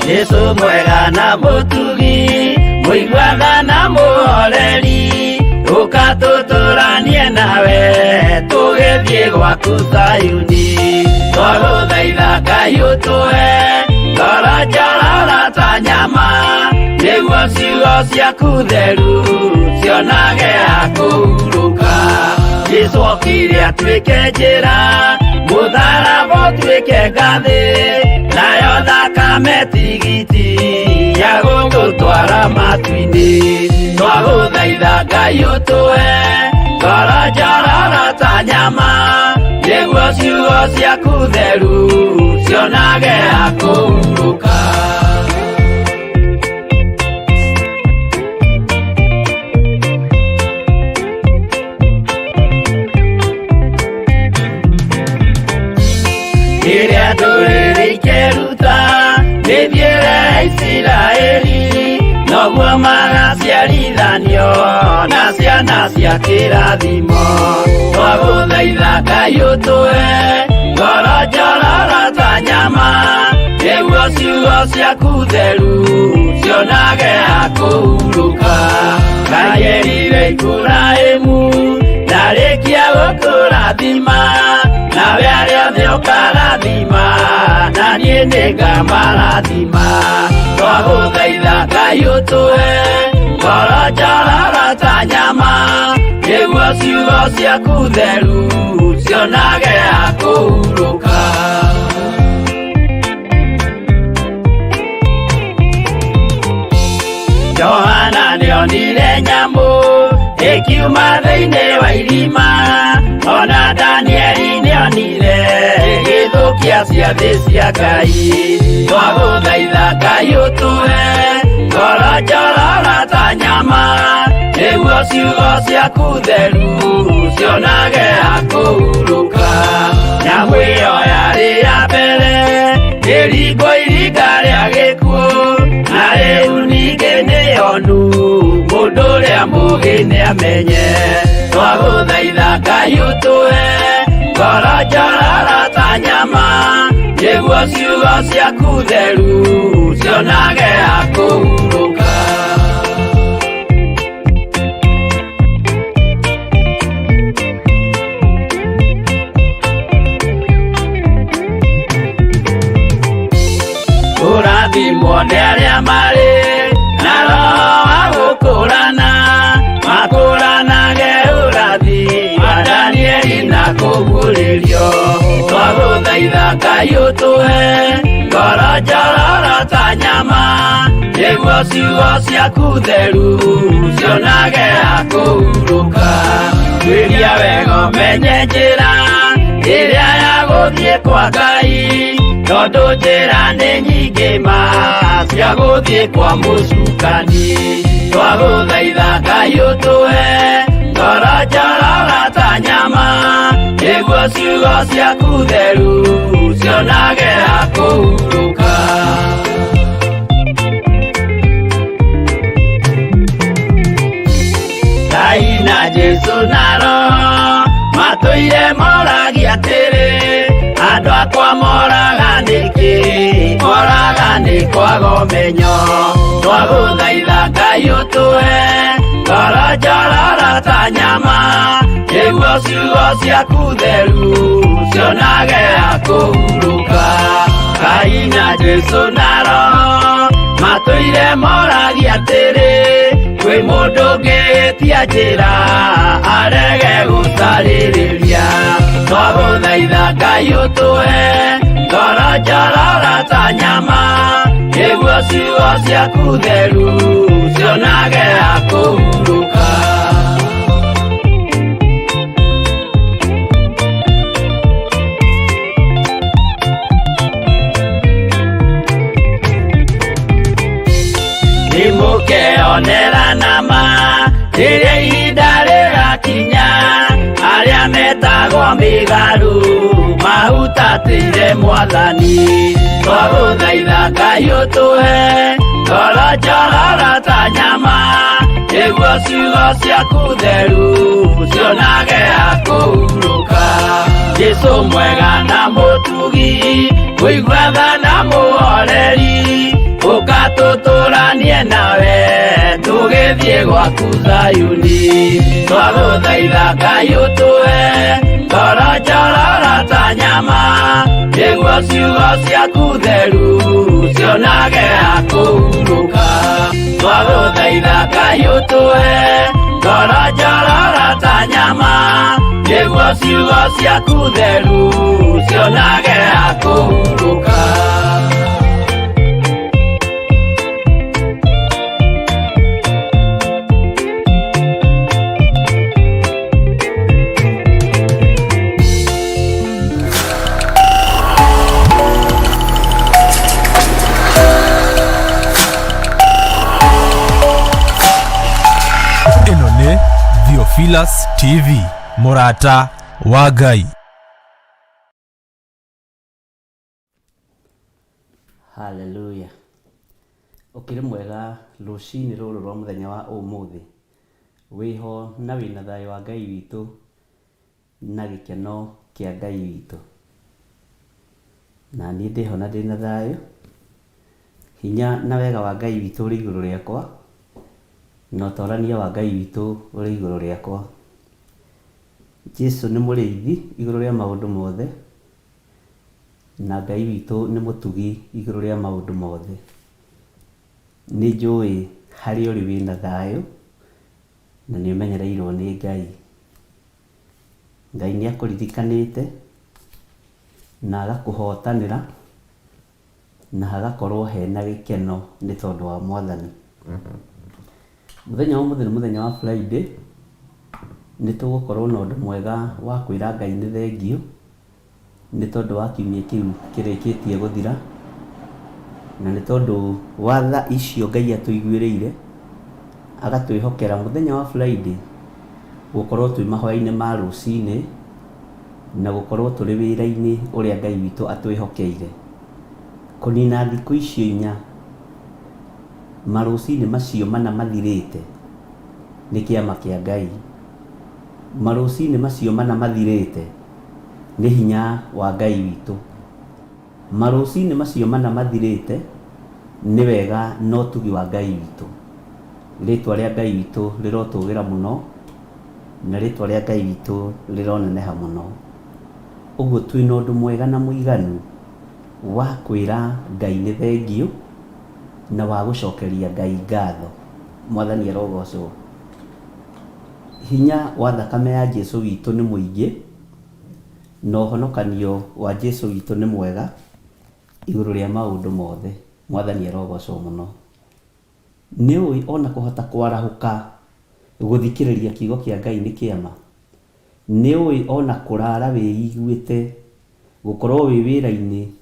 Yesu mwega na mutugi, muigwaga na muhoreri, ukatuturanie nawe tugithie gwaku Zayuni. Twaguthaitha Ngai utue ngoro njororo ta nyama, niguo ciugo ciaku theru cionage ha kũhurũka. Jesũ okire atuĩke njĩra, mũtharaba ũtuĩke ngathĩ, nayo thakame tigiti ya gũgũtwara matu-inĩ. Twagũthaitha Ngai ũtũhe ngoro njororo ta nyama, nĩguo ciugo ciaku theru cionage ha kũhurũka. Rĩrĩa ndũrĩrĩ ikeruta mĩthiĩre Isiraeli, noguo magaciarithanio na ciana cia kĩrathimo. Twagũthaitha Ngai ũtũhe ngoro njororo ta nyama, nĩguo ciugo ciaku theru cionage ha kũhurũka. Ngai erire Iburahĩmu ndarĩkia gũkũrathima, nawe arĩa othe ũkarathima na niĩ nĩngamarathima. Twagũthaitha Ngai ũtũhe ngoro njororo ta nyama, nĩguo ciugo ciaku theru cionage ha kũhurũka. Johana nĩonire nyamũ ĩkiuma thĩinĩ wa irima, ona Danieli nĩonire ĩgĩthũkia ciathĩ cia Ngai. Twagũthaitha Ngai ũtũhe ngoro njororo ta nyama, nĩguo ciugo ciaku theru cionage ha kũhurũka. Nyamũ ĩyo yarĩ ya mbere ĩringwo iringa rĩa gĩkuũ, na rĩu ningĩ nĩyonu mũndũ ũrĩa mũũgĩ nĩamenye. Twagũthaitha Ngai ũtũhe ngoro njororo ta nyama, nĩguo ciugo ciaku theru cionage ha kũhurũka. Kũrathimwo nĩ arĩa marĩ na roho wa gũkũrana, makũranage ũrathi wa Danieli na kũguũrĩrio. Twagũthaitha Ngai ũtũhe ngoro njororo ta nyama, nĩguo ciugo ciaku theru cionage ha kũhurũka. Twĩria wega ũmenye njĩra ĩrĩa ya gũthiĩ kwa Ngai, tondũ njĩra nĩ nyingĩ ma cia gũthiĩ kwa mũcukani. Twagũthaitha Ngai ũtũhe ngoro njororo ta nyama, nĩguo ciugo ciaku theru cionage ha kũhurũka. Ngai na Jesũ na Roho matũire moragia atĩrĩ, andũ akwa moraga nĩkĩ, moraga nĩ kwaga ũmenyo. Twagũthaitha Ngai ũtũhe ngoro njororo ta nyama, nĩguo ciugo ciaku theru cionage ha kũhurũka. Ngai na Jesũ na Roho matũire moragia atĩrĩ, kwĩ mũndũ ũngĩtia njĩra arege gũtarĩrĩria. Twagũthaitha Ngai ũtũhe ngoro njororo ta nyama, nĩguo ciugo ciaku theru cionage ha kũhurũka. Nĩmũkeonera nama rĩrĩa ihinda rĩgakinya, arĩa metagwo mĩgarũ mahutatĩire Mwathani. Twagũthaitha Ngai ũtũhe ngoro njororo ta nyama, nĩguo ciugo ciaku theru cionage akũhurũka. Jesũ mwega na mũtugi, mũigua tha na mũhoreri, ũka tũtũranie nawe tũgĩthiĩ gwaku Zayuni. Twagũthaitha Ngai ũtũhe ngoro njororo ta nyama, nĩguo ciugo ciaku theru cionage akũhurũka. Twagũthaitha Ngai ũtũhe ngoro njororo ta nyama, nĩguo ciugo ciaku theru cionage akũhurũka. Theophilus TV, Murata wa Ngai. Hallelujah. Ukiri mwega rucini ruru rwa muthenya wa umuthi, wiho na wina thayo wa Ngai witu na gikeno kia Ngai witu. Na ni ndiho na ndina thayo, hinya na wega wa Ngai witu uri iguru riakwa, na utorania wa Ngai witu uri iguru riakwa. Jesu ni muriithi iguru ria maundu mothe, na Ngai witu ni mutugi iguru ria maundu mothe. Ni njui hari uri wina thayo na ni umenyereirwo ni Ngai. Ngai ni akuririkanite na agakuhotanira na agakorwo hena gikeno ni tondu wa Mwathani. Muthenya wa umuthi ni muthenya wa Friday, ni tugukorwo na undu mwega wa kwira Ngai ni thengio ni tondu wa kiumia kiu kirikitie guthira, na ni tondu wa tha icio Ngai atuiguiriire agatwihokera muthenya wa Friday gukorwo twi mahoya-ini ma rucini na gukorwo turi wira-ini uria Ngai witu atwihokeire kunina thiku icio 4 marucini macio mana mathirite ni kiama kia Ngai. Marucini macio mana mathirite ni hinya wa Ngai witu. Marucini macio mana mathirite ni wega no tugi wa Ngai witu. Ritwa ria Ngai witu rirotugira muno na ritwa ria Ngai witu rironeneha muno. Uguo twina undu mwega na muiganu wa kwira Ngai ni thengio na wa gucokeria Ngai ngatho. Mwathani arogocwo. Hinya wa thakame ya Jesu witu ni muingi, no honokanio wa Jesu witu ni mwega iguru ria maundu mothe. Mwathani arogocwo muno. Ni ui ona kuhota kwarahuka guthikiriria kiugo kia Ngai ni kiama. Ni ui ona kurara wiiguite gukorwo wi wira-ini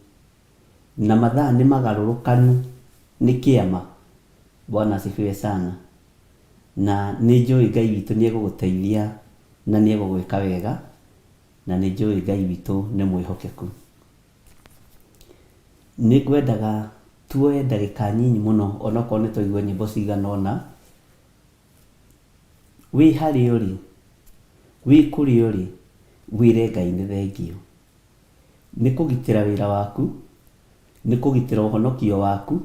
na mathaa ni magarurukanu ni kiama. Bwana asifiwe sana. Na ni njui Ngai witu ni eguguteithia na ni egugwika wega, na ni njui Ngai witu ni mwihokeku. Ni ngwendaga tuoye ndagika nyinyi muno onokorwo ni twaigua nyimbo cigana ona. Wi hari uri, wi kuri uri, wire Ngai ni thengio. Ni kugitira wira waku, ni kugitira uhonokio waku,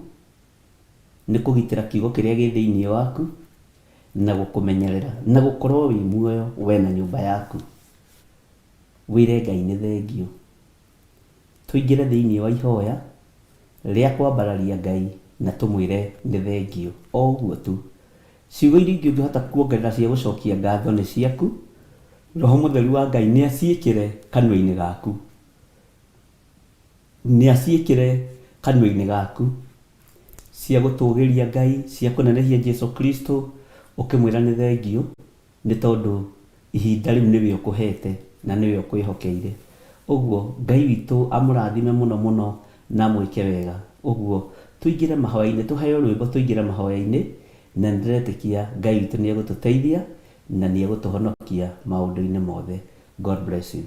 ni kugitira kiugo kiria gi thiini waku, na gukumenyerera na gukorwo wi muoyo we na nyumba yaku. Wire Ngai ni thengio. Tuingire thiini wa ihoya ria kwambararia Ngai na tumwire ni thengio. O uguo tu. Ciugo iria ingĩ ũngĩhota kuongerera cia gucokia ngatho ni ciaku. Roho Mutheru wa Ngai ni aciĩkĩre kanua-inĩ gaku. Ni aciĩkĩre kanua-inĩ gaku cia gũtũgĩria Ngai, cia kũnenehia Jesu Kristo, ukimwira ni thengio ni tondu ihinda riu niwe ukuhete na niwe ukwihokeire. Uguo Ngai witu amurathime muno muno na mwike wega. Uguo tuingire mahoya-ini, tuheo rwimbo tuingire mahoya-ini, na ndiretikia Ngai witu ni egututeithia na ni egutuhonokia maundu-ini mothe. God bless you.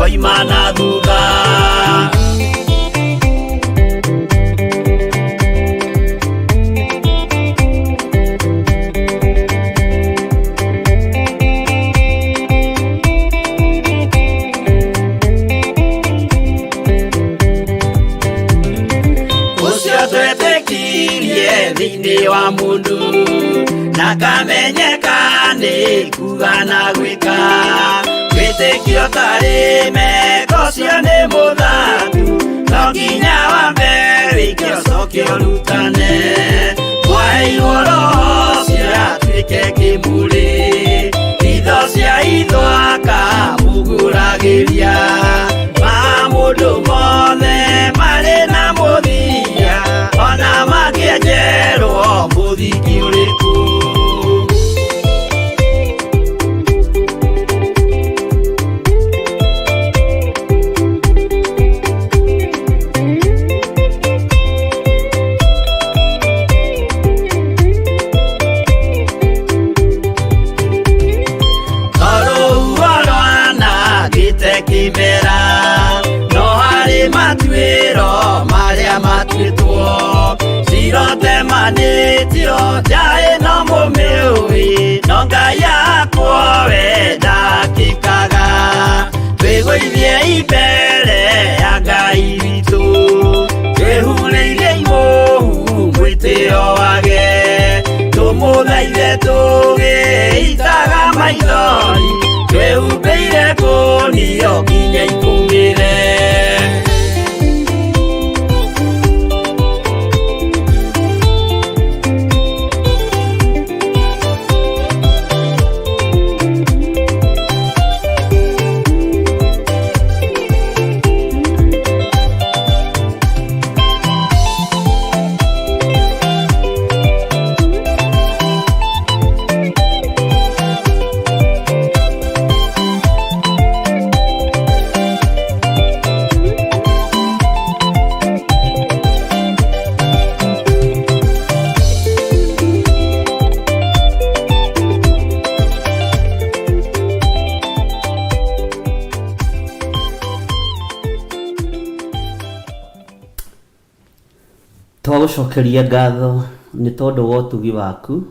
twaima na thutha. Thĩinĩ wa mũndũ na kamenyeka nĩ kuga na gwĩka, wĩtĩkio tarĩ meko ũcio nĩ mũthatu, no nginya wambe wĩke ũcoke ũrutane, mwaheirwo roho ũcio atuĩke kĩmũrĩ, itho cia ithwaka muguragĩria, ma mũndũ mothe marĩ na mũthia, ona makĩenjerwo mũthingi ũrĩkũ. Kĩmera no harĩ matuĩro marĩa matuĩtwo, cirotemanĩtio njaĩ no mũmĩũĩ, no Ngai akwo we ndakĩkaga, twĩgũithie imbere ya Ngai witũ, twĩhurĩirie imũhu mwĩtĩo wage, tũmũthaithe tũgĩitaga maithori, twĩhumbĩire ngũnio nginya ikumĩre. Twagũcokeria ngatho nĩ tondũ wa ũtugi waku,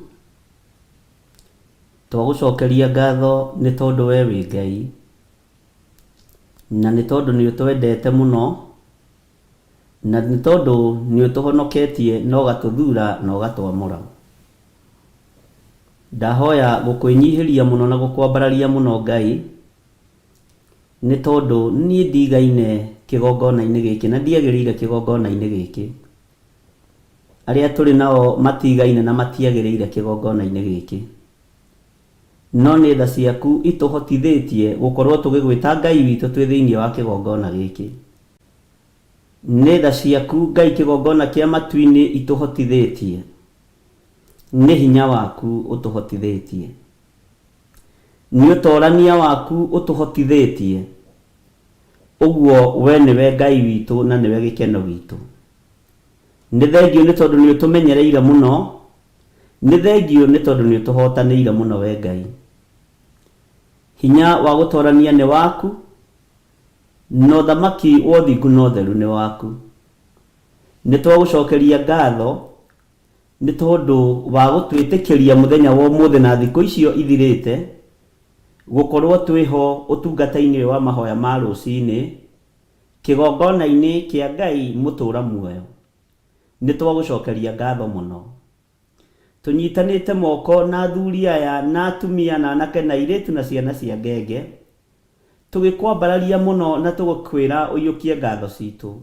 twagũcokeria ngatho nĩ tondũ we wĩ Ngai, na nĩ tondũ nĩ ũtwendete mũno, na nĩ tondũ nĩ ũtũhonoketie na ũgatũthura na ũgatwamũra. Ndahoya gũkwĩnyihĩria mũno na gũkwambararia mũno Ngai, nĩ tondũ niĩ ndigaine kĩgongona-inĩ gĩkĩ na ndiagĩrĩire kĩgongona-inĩ gĩkĩ. Arĩa tũrĩ nao matigaine na matiagĩrĩire kĩgongona-inĩ gĩkĩ, no nĩ tha ciaku itũhotithĩtie gũkorwo tũgĩgwĩta Ngai witũ twĩ thĩinĩ wa kĩgongona gĩkĩ. Nĩ tha ciaku Ngai kĩgongona kĩa matu-inĩ itũhotithĩtie, nĩ hinya waku ũtũhotithĩtie, nĩ ũtorania waku ũtũhotithĩtie, ũguo we nĩwe Ngai witũ na nĩwe gĩkeno gitũ. Nĩ thengio nĩ tondũ nĩ ũtũmenyereire mũno, nĩ thengio nĩ tondũ nĩ ũtũhotanĩire mũno we Ngai. Hinya wa gũtorania nĩ waku, na ũthamaki wa ũthingu na ũtheru nĩ waku. Nĩ twagũcokeria ngatho nĩ tondũ wa gũtwĩtĩkĩria mũthenya wa ũmũthĩ na thikũ icio ithirĩte, gũkorwo twĩho ũtungata-inĩ wa mahoya ma rũcinĩ, kĩgongona-inĩ kĩa Ngai mũtũra muoyo. Nĩ twagũcokeria ngatho mũno. Tũnyitanĩte moko na athuri aya na atumia na anake na airĩtu na ciana cia ngenge, tũgĩkwambararia mũno na tũgĩkwĩra ũiyũkie ngatho citũ.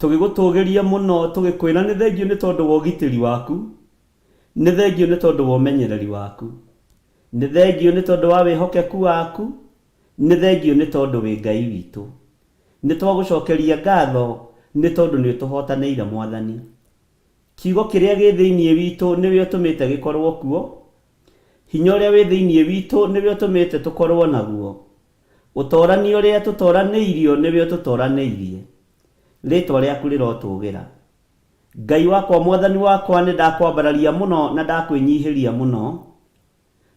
Tũgĩgũtũgĩria mũno tũgĩkwĩra nĩ thengio nĩ tondũ wa ũgitĩri waku, nĩ thengio nĩ tondũ wa ũmenyereri waku, nĩ thengio nĩ tondũ wa wĩhokeku waku, nĩ thengio nĩ tondũ wĩ Ngai witũ. Nĩ twagũcokeria ngatho nĩ tondũ nĩ ũtũhotanĩire Mwathani. Kiugo kĩrĩa gĩ thĩinĩ witũ nĩwe ũtũmĩte gĩkorwo kuo, hinya ũrĩa wĩ thĩinĩ witũ nĩwe ũtũmĩte tũkorwo naguo, ũtorania ũrĩa tũtoranĩirio nĩwe ũtũtoranĩirie. Rĩtwa rĩaku rĩrotũgĩra. Ngai wakwa, Mwathani wakwa, nĩ ndakwambararia mũno na ndakwĩnyihĩria mũno,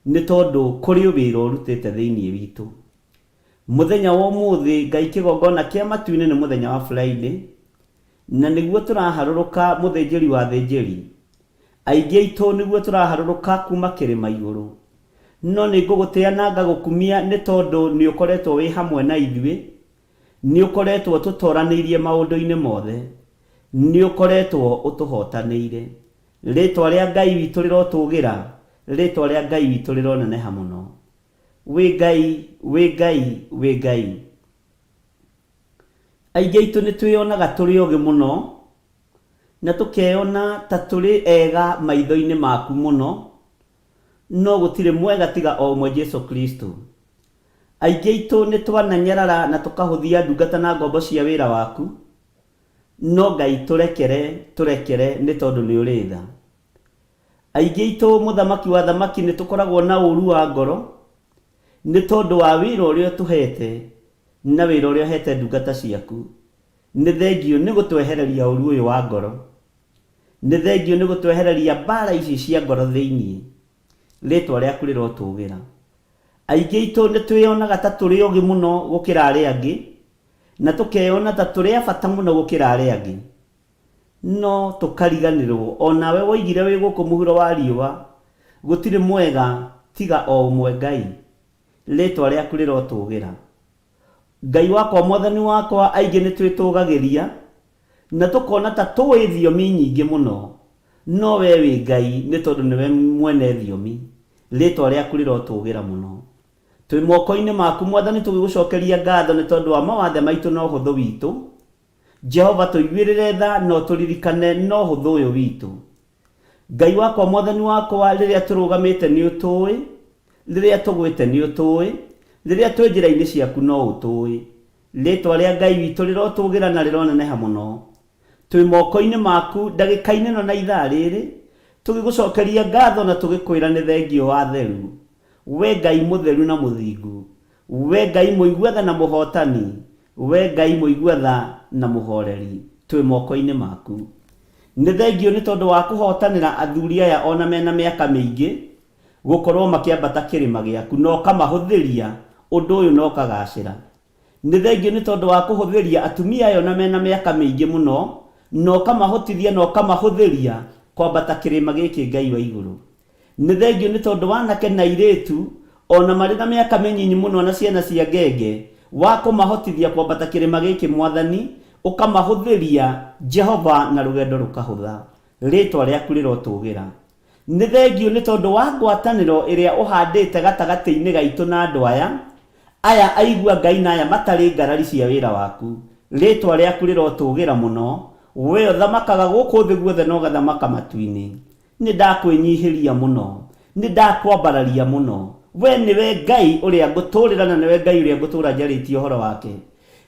nĩ tondũ kũrĩ wĩra ũrutĩte thĩinĩ witũ. muthenya wa umuthi Ngai kigongona kia matu-ini ni muthenya wa Friday, na niguo turaharuruka muthinjiri wa thinjiri. Aingi aitu niguo turaharuruka kuma kirima iguru. No ni ngugutia na ngagukumia ni tondu ni ukoretwo wi hamwe na ithui, ni ukoretwo tutoranirie maundu-ini mothe, ni ukoretwo utuhotaniire. Ritwa ria Ngai witu rirotugira, ritwa ria Ngai witu rironeneha muno. Wi Ngai, wi Ngai, wi Ngai. Aingi aitu ni twionaga turi ogi muno, na tukeona ta turi ega maitho-ini maku muno, no gutire mwega tiga o umwe Jesu Kristo. Aingi aitu ni twananyarara na tukahuthia ndungata na ngombo cia wira waku, no Ngai turekere ni tondu ni uri tha. Aingi aitu muthamaki wa thamaki ni tukoragwo na uru wa ngoro, ni tondu wa wira uria tuhete na wira uria hete ndungata ciaku. Ni thengio ni gutwehereria uru uyu wa ngoro, ni thengio ni gutwehereria mbara ici cia ngoro thiini. Ritwa riaku rirotugira. Aingi aitu ni twionaga ta turi ogi muno gukira aria angi, na tukeona ta turi abata muno gukira aria angi, no tukariganirwo. Onawe woigire wi guku muhuro wa riua, gutire mwega tiga o umwe Ngai. Ritwa riaku rirotugira. Ngai wakwa mwathani wakwa, aingi ni twitugagiria na tukona ta tuwi thiomi nyingi muno, no we wi Ngai ni tondu niwe mwene thiomi. Ritwa riaku rirotugira muno. Twi moko-ini maku mwathani tugigucokeria ngatho ni tondu wa mawathe maitu no huthu witu. Jehova tuiguirire tha no turirikane no huthu uyu witu. Ngai wakwa mwathani wakwa, riria turugamite ni utui, riria tugwite ni utui, riria twi njira-ini ciaku no utui. Ritwa ria Ngai witu rirotugira na rironeneha muno. Twi moko-ini maku ndagika-ini no na ithaa riri, tugigucokeria ngatho na tugikwira ni thengio wa theru. We Ngai mutheru na muthingu, we Ngai muiguatha na muhotani, we Ngai muiguatha na muhoreri. Twi moko-ini maku. Ni thengio ni tondu wa kuhotanira athuri aya ona mena miaka mingi gukorwo makiambata kirima giaku, no kamahuthiria undu uyu no kagacira. Ni thengio ni tondu wa kuhuthiria atumia aya ona mena miaka mingi muno, no kamahotithia no kamahuthiria kwambata kirima giki Ngai wa iguru. Ni thengio ni tondu wanake na iritu ona mari na miaka minyinyi muno na ciana cia ngenge, wa kumahotithia kwambata kirima giki mwathani, ukamahuthiria Jehova na rugendo rukahutha. Ritwa riaku rirotugira. Ni thengio ni tondu wa ngwataniro iria uhandite gatagati-ini gaitu na andu aya aigua Ngai na aya matari ngarari cia wira waku. Ritwa riaku rirotugira muno. We thamakaga guku thi guothe no gathamaka matu-ini. Ni ndakwinyihiria muno, ni ndakwambararia muno. We niwe Ngai uria nguturira na niwe Ngai uria ngutura njaritie uhoro wake.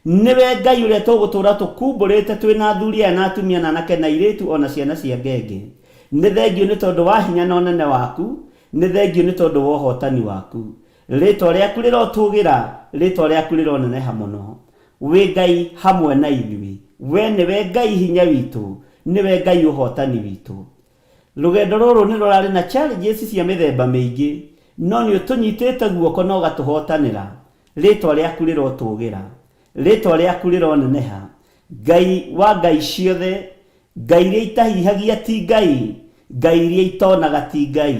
Niwe Ngai uria tugutura tukumburite twina athuri aya na atumia na anake na iritu ona ciana cia ngenge. Ni thengio ni tondu wa hinya na unene waku, ni thengio ni tondu wa uhotani waku. Ritwa riaku rirotugira, ritwa riaku rironeneha muno. We Ngai hamwe na ithui, we niwe Ngai hinya witu, niwe Ngai uhotani witu. Rugendo ruru ni rurari na challenges cia mithemba mingi, no ni utunyitite guoko no gatuhotanira. Ritwa riaku rirotugira, ritwa riaku rironeneha. Ngai wa ngai ciothe, Ngai iria itahihagia ti Ngai, Ngai iria itonaga ti Ngai.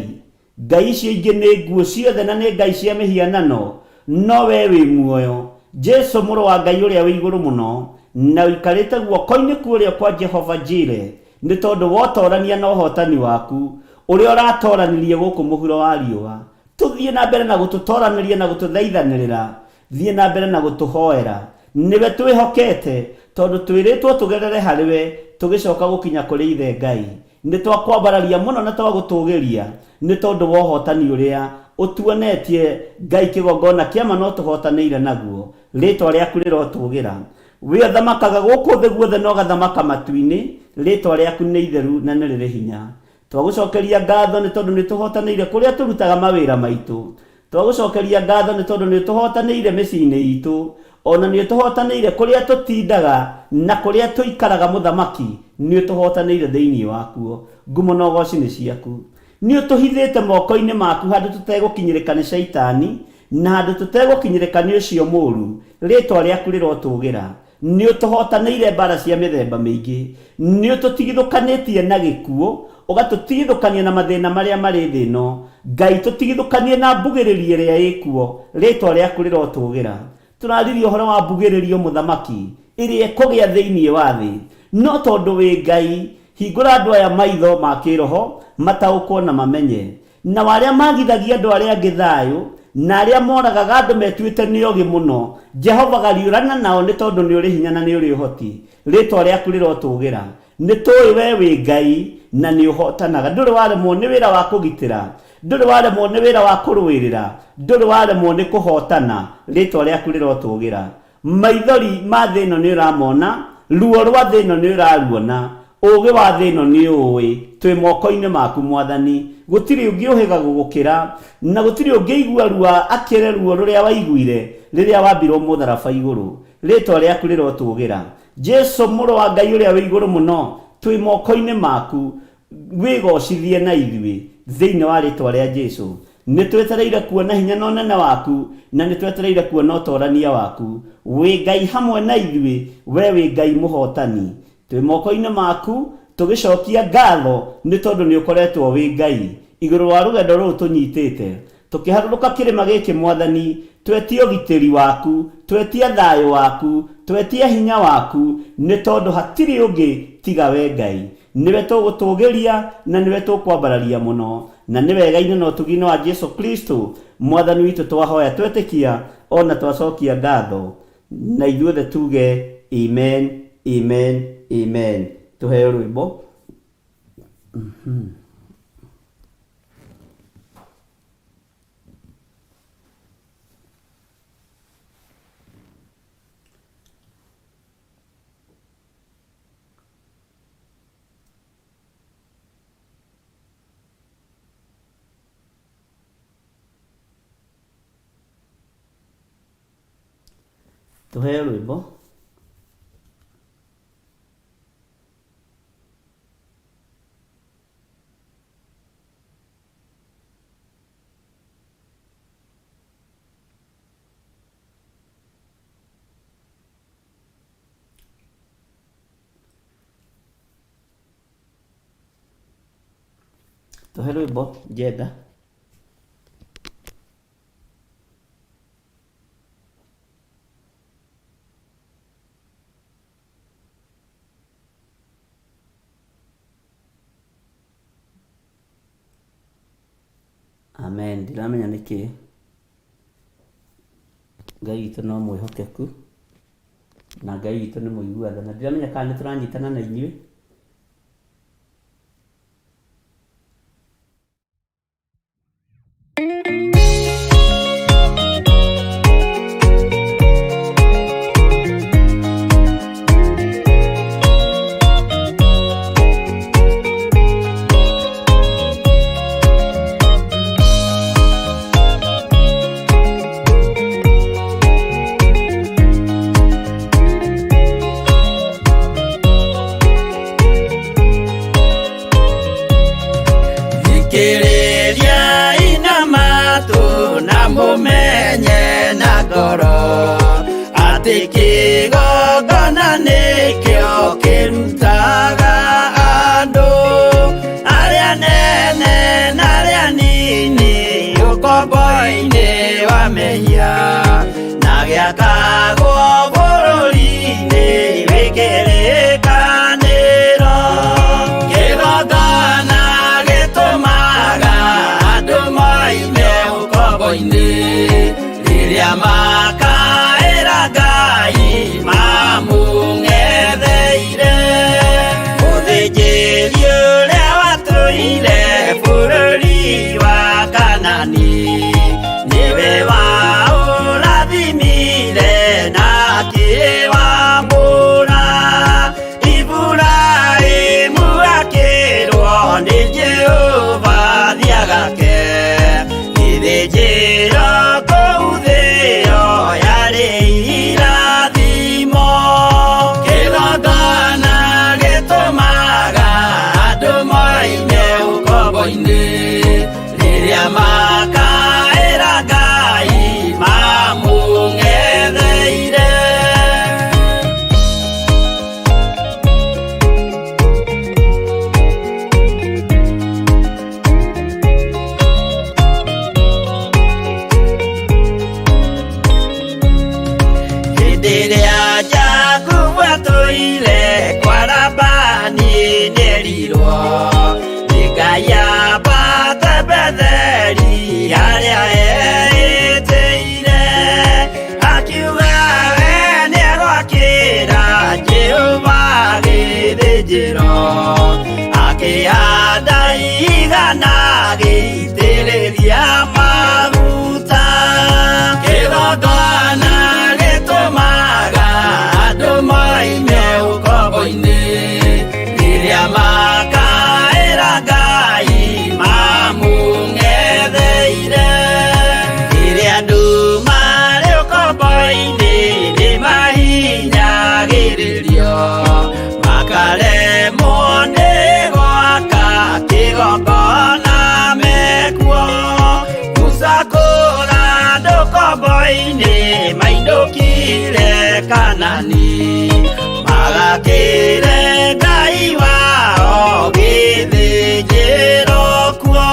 Ngai icio ingi ni nguo ciothe na ni ngai cia mihianano, no we wi muoyo. Jesu muru wa Ngai uria wi iguru muno, na uikarite guoko-ini kuria kwa Jehova Jire, ni tondu wotorania na uhotani waku uria uratoranirie guku muhuro wa riua. Tuthie na mbere na gututoraniria na gututhaithanirira, thie na mbere na gutuhoera. Niwe twihokete tondu twiritwo tugerere hariwe tugicoka gukinya kuri ithe Ngai. Ni twakwambararia muno na twagutugiria ni tondu wa uhotani uria utuonetie Ngai kigongona kiama no tuhotanire naguo. Ritwa riaku rirotugira. We thamakaga guku thi guothe no gathamaka matu-ini. Ritwa riaku ni itheru na ni riri hinya. Twagucokeria ngatho ni tondu ni tuhotanire kuria turutaga mawira maitu. Twagucokeria ngatho ni tondu ni tuhotanire micii-ini itu, ona ni tuhotanire kuria tutindaga na kuria tuikaraga muthamaki, ni tuhotanire thiini wakuo. Ngumo no goci ni ciaku. Ni utuhithite moko-ini maku handu tutegukinyirika ni shaitani, na handũ tũtegũkinyĩrĩka nĩ ũcio mũũru, rĩtwa rĩaku rĩrotũgĩra. Nĩ ũtũhotanĩire mbara cia mĩthemba mĩingĩ, nĩ ũtũtigithũkanĩtie na gĩkuũ, ũgatũtigithũkania na mathĩna marĩa marĩ thĩ ĩno. Ngai, tũtigithũkanie na mbugĩrĩrio ĩrĩa ĩkuo, rĩtwa rĩaku rĩrotũgĩra. Tũraririe ũhoro wa mbugĩrĩrio mũthamaki ĩrĩa ĩkũgĩa thĩinĩ wa thĩ, no tondũ wĩ Ngai, hingũra andũ aya maitho ma kĩroho mataũkwo na mamenye, na arĩa magithagia andũ arĩa angĩ thayũ, na arĩa moragaga andũ metuĩte nĩ ogĩ mũno, Jehova gariũrana nao nĩ tondũ nĩ ũrĩ hinya na nĩ ũrĩ ũhoti. Rĩtwa rĩaku rĩrotũgĩra. Nĩ tũĩ we wĩ Ngai na nĩ ũhotanaga. Ndũrĩ waremwo nĩ wĩra wa kũgitĩra, ndũrĩ waremwo nĩ wĩra wa kũrũĩrĩra, ndũrĩ waremwo nĩ kũhotana. Rĩtwa rĩaku rĩrotũgĩra. Maithori ma thĩ ĩno nĩ ũramona, ruo rwa thĩ ĩno nĩ ũraruona, ũũgĩ wa thĩ ĩno nĩ ũĩ. Twĩ moko-inĩ maku Mwathani, gũtirĩ ũngĩ ũhĩga gũgũkĩra, na gũtirĩ ũngĩ igua rua akĩre ruo rũrĩa waiguire rĩrĩa wambirwo mũtharaba igũrũ. Rĩtwa rĩaku rĩrotũgĩra. Jesu mũrũ wa Ngai ũrĩa wĩ igũrũ mũno, twĩ moko-inĩ maku, wĩgocithie na ithuĩ thĩinĩ wa rĩtwa rĩa Jesu. Nĩ twetereire kuona hinya na ũnene waku, na nĩ twetereire kuona ũtorania waku. Wĩ Ngai hamwe na ithuĩ, we wĩ Ngai mũhotani. Twĩ moko-inĩ maku, tũgĩcokia ngatho nĩ tondũ nĩ ũkoretwo wĩ Ngai igũrũ wa rũgendo rũrũ tũnyitĩte, tũkĩharũrũka kĩrĩma gĩkĩ Mwathani, twetie ũgitĩri waku, twetie thayũ waku, twetie hinya waku, nĩ tondũ hatirĩ ũngĩ tiga we Ngai. Nĩwe tũgũtũgĩria na nĩwe tũkwambararia mũno, na nĩ wega-inĩ na ũtugi-inĩ wa Jesu Kristo Mwathani witũ twahoya twetĩkia ona twacokia ngatho, na ithuothe tuge amen, amen, amen. Tuheo rwĩmbo. Tuheo rwĩmbo. Tuheo rwĩmbo Jenda. Amen. Ndiramenya nĩkĩ. Ngai witũ no mwĩhokeku, na Ngai witũ nĩ mũiguatha, na ndiramenya kana nĩ tũranyitana na inyuĩ. Mumenye na ngoro atĩ kĩgongona nĩkĩo kĩrutaga andũ arĩa nene na arĩa nini ũkombo-inĩ wa mehia, na gĩakagwo bũrũri-inĩ wĩkĩrĩkanĩro. Kĩgongona gĩtũmaga andũ moime ũkombo-inĩ rĩrĩa makaĩra Ngai mamũng'etheire. Mũthĩnjĩri ũrĩa watũire bũrũri wa Kanani nĩwe waũrathimire maitho-inĩ maindũkire Kanani, magakĩre Ngai wao gĩthĩnjĩro kuo.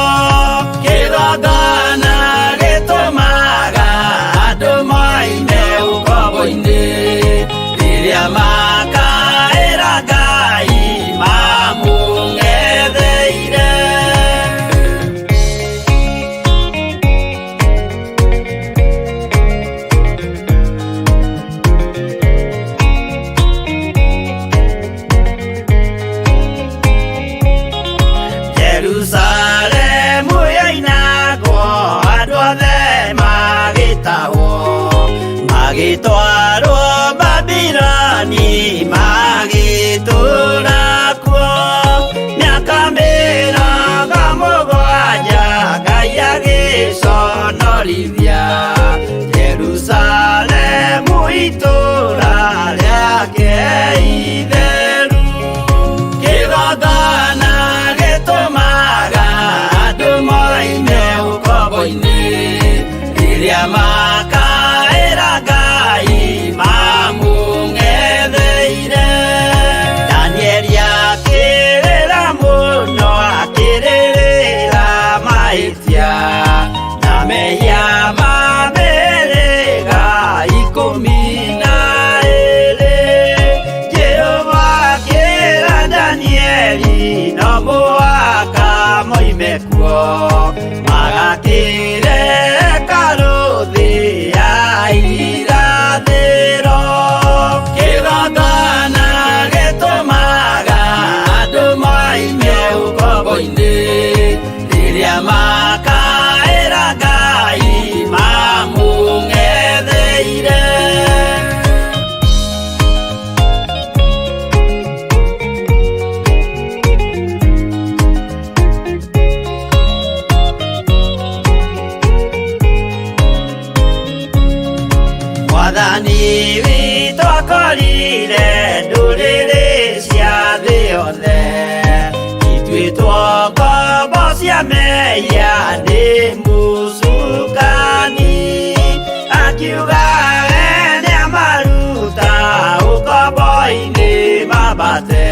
Kĩgongona gĩtũmaga andũ moime ũkombo-inĩ, rĩrĩa makaĩra Ngai mamũng'etheire. Jerusalemu yainagwo, andũ othe magĩtahwo, magĩtwarwo Babuloni, magĩtũũra kuo mĩaka mĩrongo mũgwanja, Ngai agĩconorithia Jerusalemu itũũra rĩake itheru. Kĩgongona gĩtũmaga andũ moime ũkombo-inĩ, rĩrĩa makaĩra Ngai mamũng'etheire. Danieli akĩrĩra mũno, akĩrĩrĩra mahĩtia na mehia ma mĩhĩrĩga 12. Jehova akĩra Danieli no mũhaka moime kuo, magakĩre hekarũ thĩ ya irathĩro. Kĩgongona gĩtũmaga andũ moime ũkombo-inĩ, rĩrĩa makaĩra Ngai mamũng'etheire. Mwathani witũ akorire ndũrĩrĩ cia thĩ yothe, ituĩtwo ngombo cia mehia nĩ mũcukani. Akiuga we nĩamaruta ũkombo-inĩ mambate,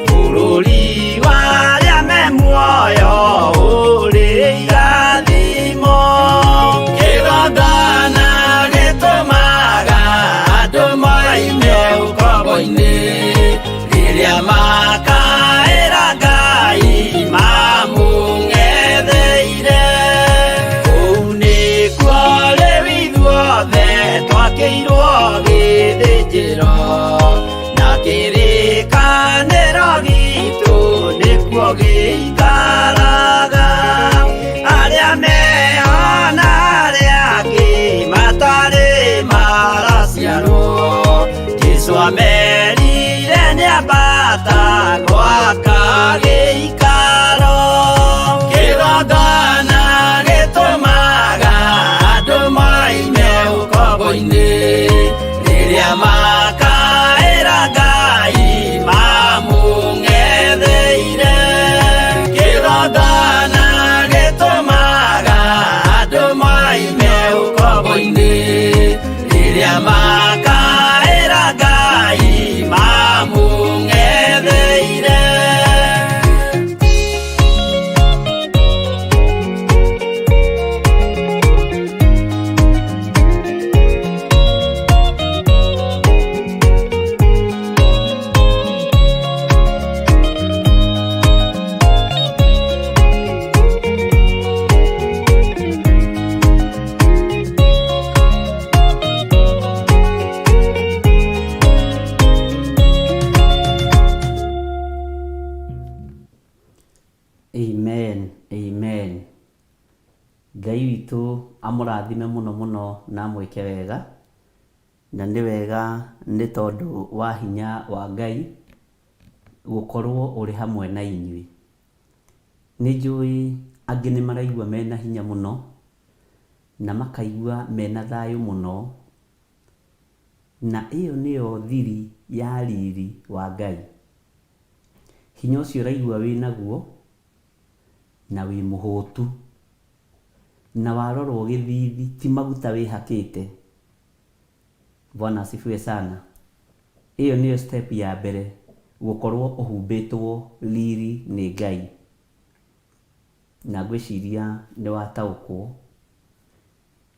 bũrũri wa arĩa me muoyo ũrĩ irathimo. Kĩgongona gĩtũmaga andũ moime ũkombo-inĩ, rĩrĩa makaĩra Ngai mamũng'etheire. Kũu nĩkuo rĩu ithuothe twakĩirwo gĩthĩnjĩro, na kĩrĩkanĩro gitũ nĩkuo gĩikaraga. Arĩa meho na arĩa angĩ matarĩ maraciarwo, Jesũ amerire nĩambata gwaka gĩikaro. Kĩgongona gĩtũmaga andũ moime ũkombo-inĩ, rĩrĩa makaĩra Ngai mamũng'etheire. Kĩgongona gĩtũmaga andũ moime ũkombo-inĩ, rĩrĩa makaĩra Ngai mamũng'etheire. Amen, amen. Ngai witũ amũrathime mũno mũno na amwĩke wega, na nĩ wega nĩ tondũ wa hinya wa Ngai gũkorwo ũrĩ hamwe na inyuĩ. Nĩ njũĩ angĩ nĩ maraigua mena hinya mũno na makaigua mena thayũ mũno, na ĩyo nĩyo thiri ya riri wa Ngai. Hinya ũcio ũraigua wĩ naguo na wĩ mũhũtu na warorwo githithi ti maguta wihakite. Bwana asifiwe sana. Iyo niyo step ya mbere, gukorwo uhumbitwo riri ni Ngai. Na ngwiciria ni wataukwo.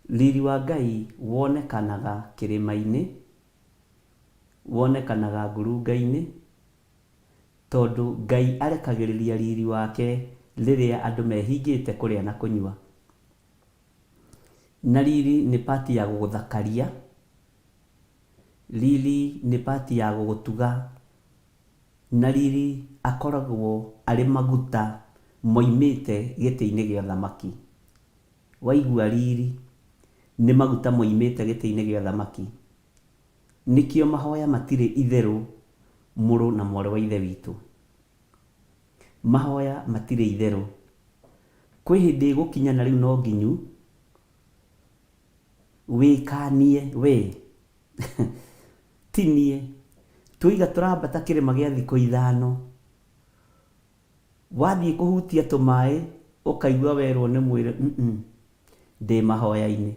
Riri wa Ngai wonekanaga kirima-ini, wonekanaga ngurunga-ini, tondu Ngai arekagiriria riri wake riria andu mehingite kuria na kunyua. Na riri ni pati ya guguthakaria, riri ni pati ya gugutuga, na riri akoragwo ari maguta moimite giti-ini gia thamaki. Waigua riri ni maguta moimite giti-ini gia thamaki. Nikio mahoya matire itheru muru na mwarĩ wa ithe witu. Mahoya matire itheru. Kwi hindi gukinya na riu no nginyu wikanie we tinie tuiga turambata kirima gia thikũ 5 wathie kuhutia tumaĩ ukaigua werwo ni mwire ndi mahoya-ini.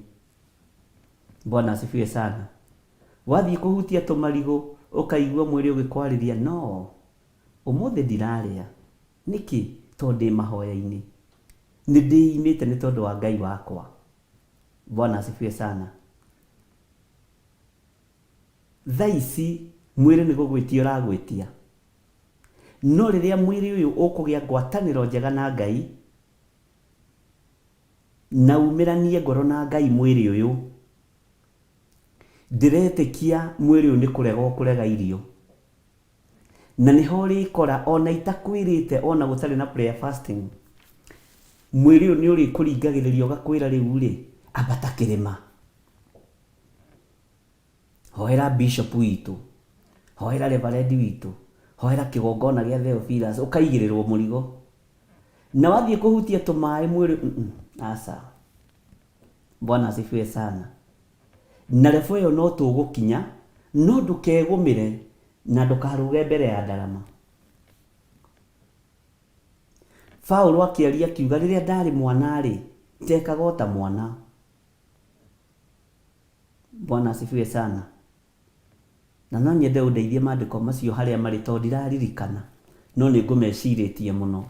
Bwana asifiwe sana. Wathie kuhutia tumarigo ukaigua mwire ugikwariria no umuthi ndiraria niki tondu ndi mahoya-ini, ni ndiimite ni tondu wa Ngai wakwa. Bwana asifiwe sana. Thaici mwire ni gugwitia uragwitia, no riria mwire uyu ukugia ngwataniro njega na Ngai na umiranie ngoro na Ngai mwire uyu, ndiretikia mwire uyu ni kurega kurega irio. Na niho rikora ona itakwirite ona gutari na prayer fasting, mwire uyu ni uri kuringagiririo gakwira riu ri ambata kirima, hoera bishop witu, hoera reverend witu, hoera kigongona gia Theophilus, ukaigirirwo murigo. Na wathie kuhutia tumaĩ mwire asa. Bwana asifiwe sana. Na refu iyo no tugukinya, no ndukegumire na ndukaruge mbere ya ndarama. Paulo akiaria kiuga riria ndari mwana ri tekaga ota mwana. Bwana asifiwe sana. Na no nyende undeithie maandiko macio haria mari tondu ndiraririkana, no ni ngumeciritie muno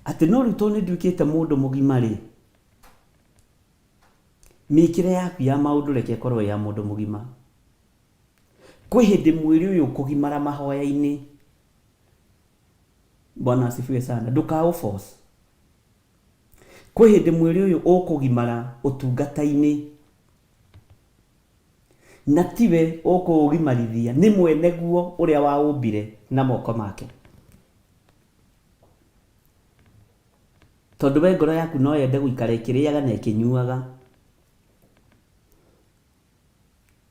ati no riu tondu nduikite mundu mugima ri, mikire yaku ya maundu reke korwo ya mundu mugima. Kwi hindi mwiri uyu kugimara mahoya-ini. Bwana asifiwe sana. Nduka force. Kwi hindi mwiri uyu ukugimara utungata-ini, na tiwe ukugimarithia ni mwene guo uria waumbire na moko make. Tondu we ngoro yaku no yende guikara ikiriaga na ikinyuaga,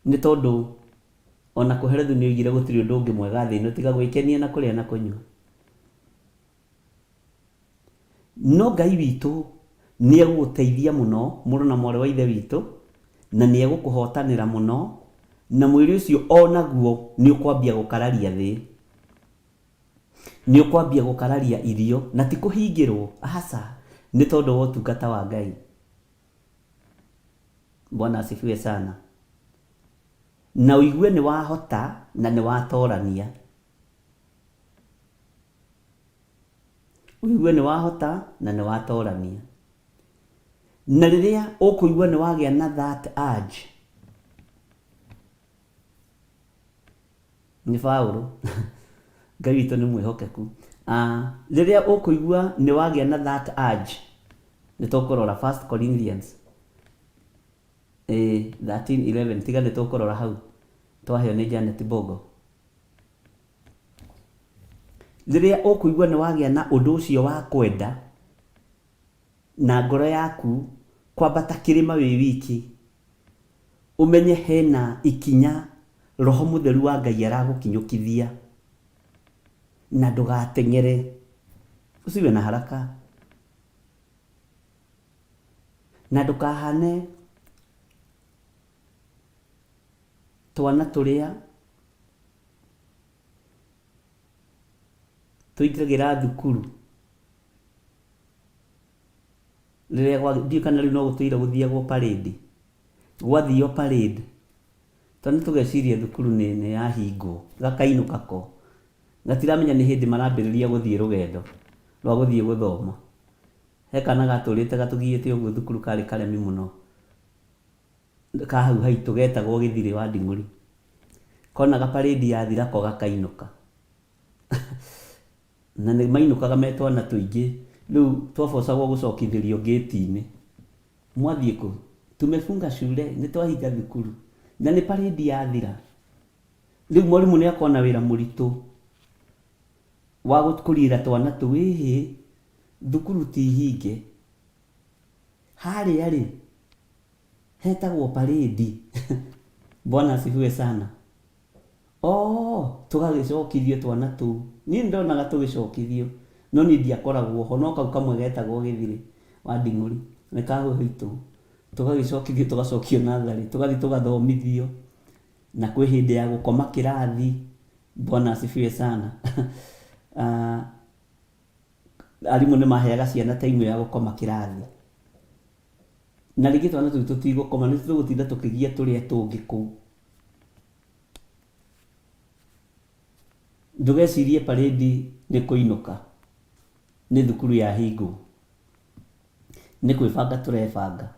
ni tondu ona kuherethu ni oigire gutiri undu ungi mwega thi ino tiga gwikenia na kuria na kunyua. No Ngai witu ni eguteithia muno muru na mwarĩ wa ithe witu, na ni egukuhotanira muno, na mwiri ucio onaguo ni ukwambia gukararia thi, ni ukwambia gukararia irio na ti kuhingirwo asa, ni tondu wa utungata wa Ngai. Bwana asifiwe sana. Na uigue ni wahota na ni watorania. Uigue ni wahota na ni watorania. Na riria ukuigua ni wagia na that urge, ni Paulo Ngai witu ni mwihokeku. Riria ukuigua ni wagia na that urge, ni tukurora 1 Corinthians 13:11 tiga ni tukurora hau twaheo ni Janet Bogo. Riria ukuigua ni wagia na undu ucio wa kwenda na ngoro yaku kwambata kirima wi wiki, umenye hena ikinya Roho Mutheru wa Ngai aragukinyukithia, na ndugateng'ere, usiwe na haraka, na ndukahane twana turia tuingagira thukuru rĩrĩa ndiũ kana rĩu no gũtũire gũthiagwo parade, gwathio parade tondũ tũgeciria thukuru nĩ yahingwo, gakainũka ko gatiramenya nĩ hĩndĩ marambĩrĩria gũthiĩ rũgendo rwa gũthiĩ gũthoma. He kana gatũrĩte gatũgiĩte ũguo thukuru karĩ karemi mũno ka hau haitũ getagwo Gĩthirĩ wa Nding'uri, konaga parade yathira ko gakainũka na nĩ mainũkaga me twana tũingĩ, rĩu twabocagwo gũcokithĩrio gate-inĩ, mwathiĩ kũ? Tumefunga shule, nĩ twahinga thukuru na nĩ parade yathira. Rĩu mwarimũ nĩ akona wĩra mũritũ wa gũkũrira twana tũu, ĩhĩ thukuru ti hinge, harĩa rĩ hetagwo parade Bwana asifiwe sana. Tũgagĩcokithio twana tũu, niĩ ndonaga tũgĩcokithio no niĩ ndiakoragwo ho, no kau kamwe getagwo Gĩthirĩ wa Nding'uri nĩ kahũ haitũ, tũgagĩcokithio tũgacokio natharĩ, tũgathiĩ tũgathomithio na kwĩ hĩndĩ ya gũkoma kĩrathi. Bwana asifiwe sana. Arimũ nĩ maheaga ciana time ya gũkoma kĩrathi, na rĩngĩ twana tũu tũtigũkoma, nĩ tũgũtinda tũkĩgia tũrĩa tũngĩ kũu. Ndũgecirie parade nĩ kũinũka, nĩ thukuru ya hingwo, nĩ kwĩbanga tũrebanga.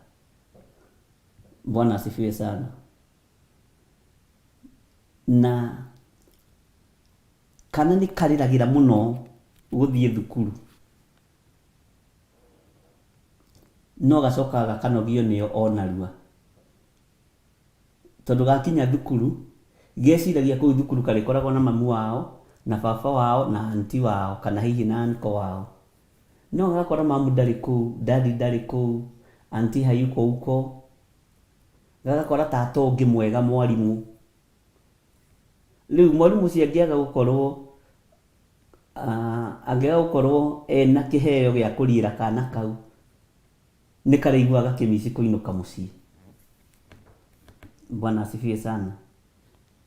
Bwana asifiwe sana. Na kana nĩ karĩragĩra mũno gũthiĩ thukuru, no gacokaga gakanogio nĩo onarua, tondũ gakinya thukuru geciragia kũu thukuru karĩkoragwo na mamu wao na baba wao na aunti wao kana hihi na uncle wao, no gakora mamu ndarĩ kũu, daddy ndarĩ kũu, aunti hayuko huko, gagakora tata ũngĩ mwega mwarimũ. Rĩu mwarimũ ũcio angĩaga gũkorwo ena kĩheo gĩa kũriĩra kana kau, nĩ karĩiguaga kĩmici kũinũka mũciĩ. Bwana asifiwe sana.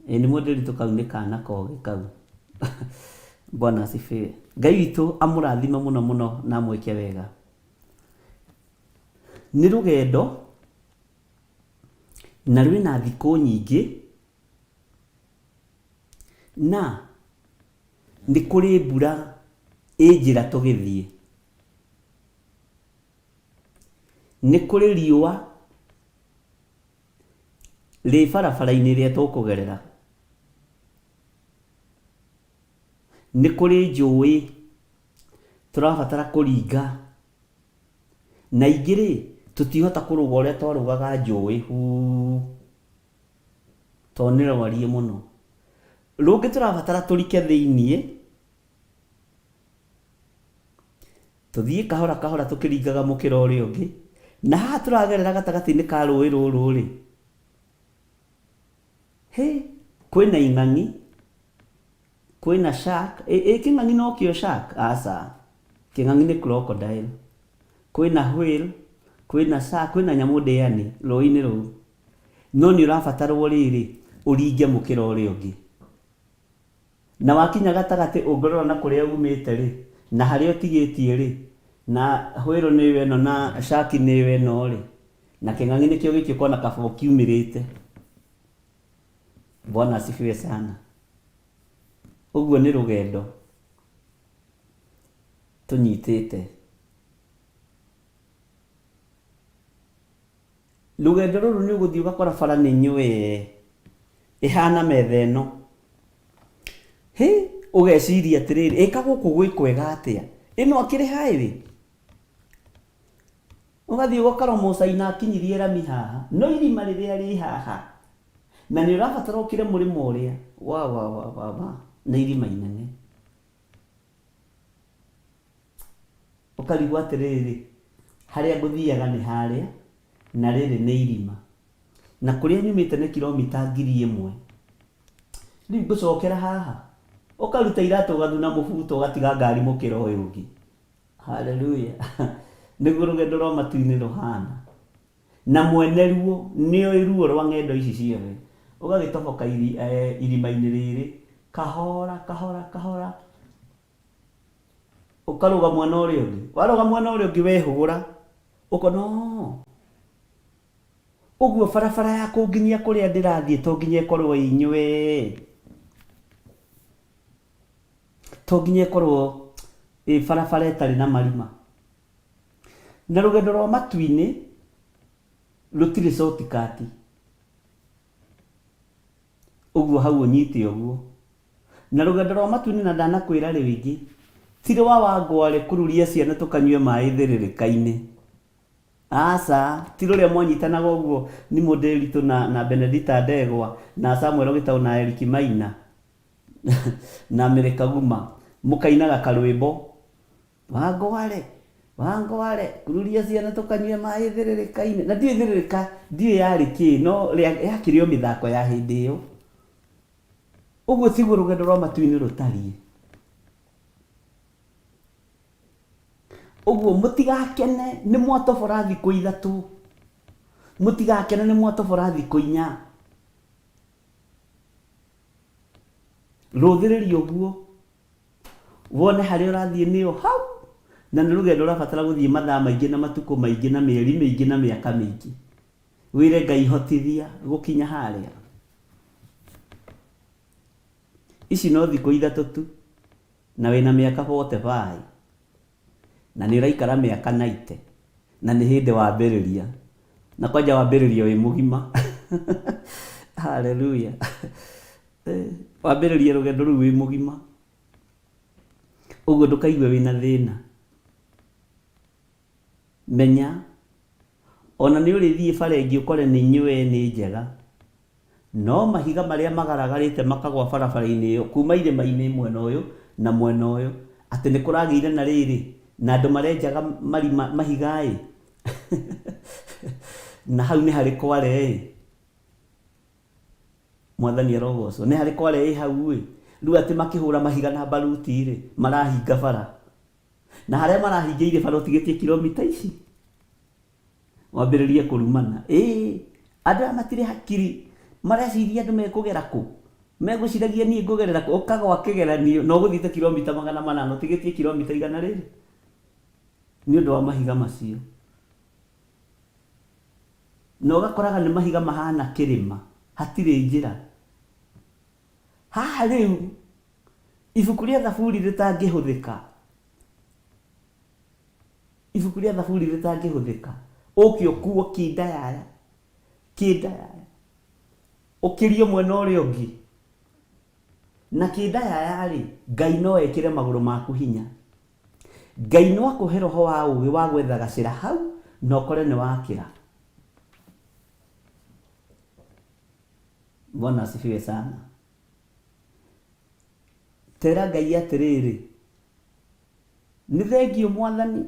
Nĩ mũndĩritũ kau nĩ kana kogĩ kau. Bwana asifiwe. Ngai witũ amũrathime mũno mũno na amwĩke wega. Nĩ rũgendo na rwĩna thikũ nyingĩ, na nĩ kũrĩ mbura njĩra tũgĩthiĩ, nĩ kũrĩ riũa rĩ barabara-inĩ ĩrĩa tũkũgerera, nĩ kũrĩ njũĩ tũrabatara kũringa, na ingĩ tũtihota kũrũga ũrĩa twarũgaga njũĩ tondũ nĩ rwariĩ mũno. Rũngĩ tũrabatara tũrike thĩiniĩ, tũthiĩ kahora kahora tũkĩringaga mũkĩra ũrĩa ũngĩ, na haha tũragerera gatagatĩ-inĩ ka rũĩ rũrũ rĩ, kwĩna ing'ang'i, kwĩna shark. Kĩng'ang'i no kĩo shark? Aca, kĩng'ang'i nĩ crocodile. Kwĩna whale, kwĩna shark, kwĩna nyamũ ndĩani rũĩ-inĩ rũu, no nĩ ũrabatarwo rĩrĩ ũringe mũkĩra ũrĩa ũngĩ, na wakinya gatagatĩ ũngĩrora na kũrĩa umĩte rĩ, na harĩa ũtigĩtie rĩ, na whale nĩyo ĩno na shark nĩyo ĩno rĩ, na kĩng'ang'i nĩkĩo gĩkĩ ũkona kaba kiumĩrĩte. Bwana asifiwe sana. Ũguo nĩ rũgendo tũnyitĩte. Rũgendo rũrũ nĩ ũgũthiĩ ũgakora bara nĩ nyũe, ĩhana metha ĩno, ũgeciria atĩrĩrĩ, ĩka gũkũ gwĩ kwega atĩa, ĩno akĩrĩ highway? Ũgathiĩ ũgakora Mũcaina akinyirie rami haha, no irima rĩrĩa rĩ haha, na nĩ ũrabatara ũkĩre mũrĩmo ũrĩa na irima inene. Ũkarigwo atĩrĩrĩ, harĩa ngũthiaga nĩ harĩa na rĩrĩ nĩ irima, na kũrĩa nyumĩte nĩ kilomita 1000. Rĩu ngũcokera haha, ũkaruta iratũ ũgathuna mũbuto ũgatiga ngari mũkĩra ũyũ ũngĩ. Haleluya. Nĩguo rũgendo rwa matu-inĩ rũhana, na mwene ruo nĩoĩ ruo rwa ng'endo ici ciothe, ũgagĩtoboka irima-inĩ rĩrĩ kahora kahora kahora, ũkarũga mwena ũrĩa ũngĩ, warũga mwena ũrĩa ũngĩ wehũgũra, uko no uguo barabara ya kunginyia kuria ndirathie to nginya ikorwo inywe to nginya ikorwo barabara itari na marima na rugendo rwa matu-inĩ rutire shortcut uguo hau unyite uguo na rugendo rwa matu-inĩ na ndanakwĩra rĩu ingĩ tire wa Wangware kururia ciana tukanyue maĩ thĩrĩrĩka-inĩ aca tire ũrĩa mwanyitanaga ũguo ni Mũndĩritũ na Benedita Ndegwa na Samuel Gĩtaũ na Eric Maina na Amerika Guma mukainaga karwĩmbo Wangware kururia ciana tukanyue maĩ thĩrĩrĩka-inĩ na ndiũĩ thĩrĩrĩka ndiũĩ yarĩ kĩ no yakĩrĩ o mĩthako ya hĩndĩ ĩyo uguo tiguo rugendo rwa matu-inĩ rũtariĩ uguo mutigakene nĩ mwatobora thikũ ithatũ mutigakene nĩ mwatobora thikũ inya rũthĩrĩria ũguo wone harĩa ũrathiĩ nĩyo hau na nĩ rũgendo ũrabatara gũthiĩ mathaa maingĩ na matukũ maingĩ na mĩeri mĩingĩ na mĩaka mĩingĩ wĩre Ngai hotithia gũkinya harĩa ici no thikũ ithatũ tu na wĩna mĩaka 45 na nĩ ũraikara mĩaka 90 na nĩ hĩndĩ wambĩrĩria na kwanja wambĩrĩria wĩ mũgima haleluya wambĩrĩria rũgendo rũu wĩ mũgima ũguo ndũkaigue wĩna thĩna menya ona nĩ ũrĩthiĩ bara ĩngĩ ũkore nĩ inyuĩ nĩ njega no mahiga marĩa magaragarĩte makagwa barabara-inĩ ĩyo kuma irĩma-inĩ mwena ũyũ na mwena ũyũ atĩ nĩ kũragĩire na rĩrĩ na andũ marenjaga mahiga na hau nĩ harĩ Kware Mwathani arogocwo nĩ harĩ Kware hau rĩu atĩ makĩhũra mahiga na baruti marahinga bara na harĩa marahingĩire bara ũtigĩtie kilomita ici wambĩrĩrie kũrumana andũ aya matirĩ hakiri mareciria andũ mekũgera kũ megũciragia niĩ ngũgerera kũ ũkagwa kĩgeranio no gũthiĩte kilomita 800 ũtigĩtie kilomita 100 nĩ ũndũ wa mahiga macio na ũgakoraga nĩ mahiga mahana kĩrĩma hatirĩ njĩra haha rĩu ibuku rĩa thaburi rĩtangĩhũthĩka ũkĩ ũkuo kĩndayaya ũkĩrio mwena ũrĩa ũngĩ na kĩndayaya Ngai no ekĩre magũrũ maku hinya Ngai no akũhe roho wa ũgĩ wa gwetha gacĩra hau na ũkore nĩ wakĩra Bwana asifiwe sana tera Ngai atĩrĩrĩ nĩ thengio Mwathani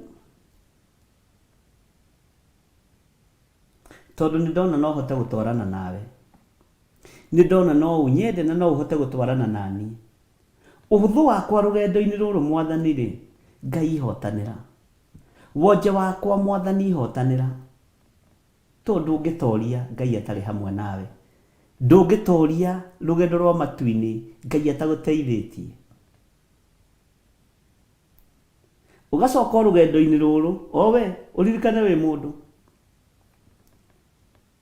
tondũ nĩ ndona no hote gũtwarana nawe nĩ ndona no ũnyende na no ũhote gũtwarana nani ũhũthũ wakwa rũgendo-inĩ rũrũ Mwathani Ngai ihotanĩra wonje wakwa Mwathani ihotanĩra tondũ ndũngĩtoria Ngai atarĩ hamwe nawe ndũngĩtoria rũgendo rwa matu-inĩ Ngai atagũteithĩtie ũgacoka rũgendo-inĩ rũrũ owe ũririkane wĩ mũndũ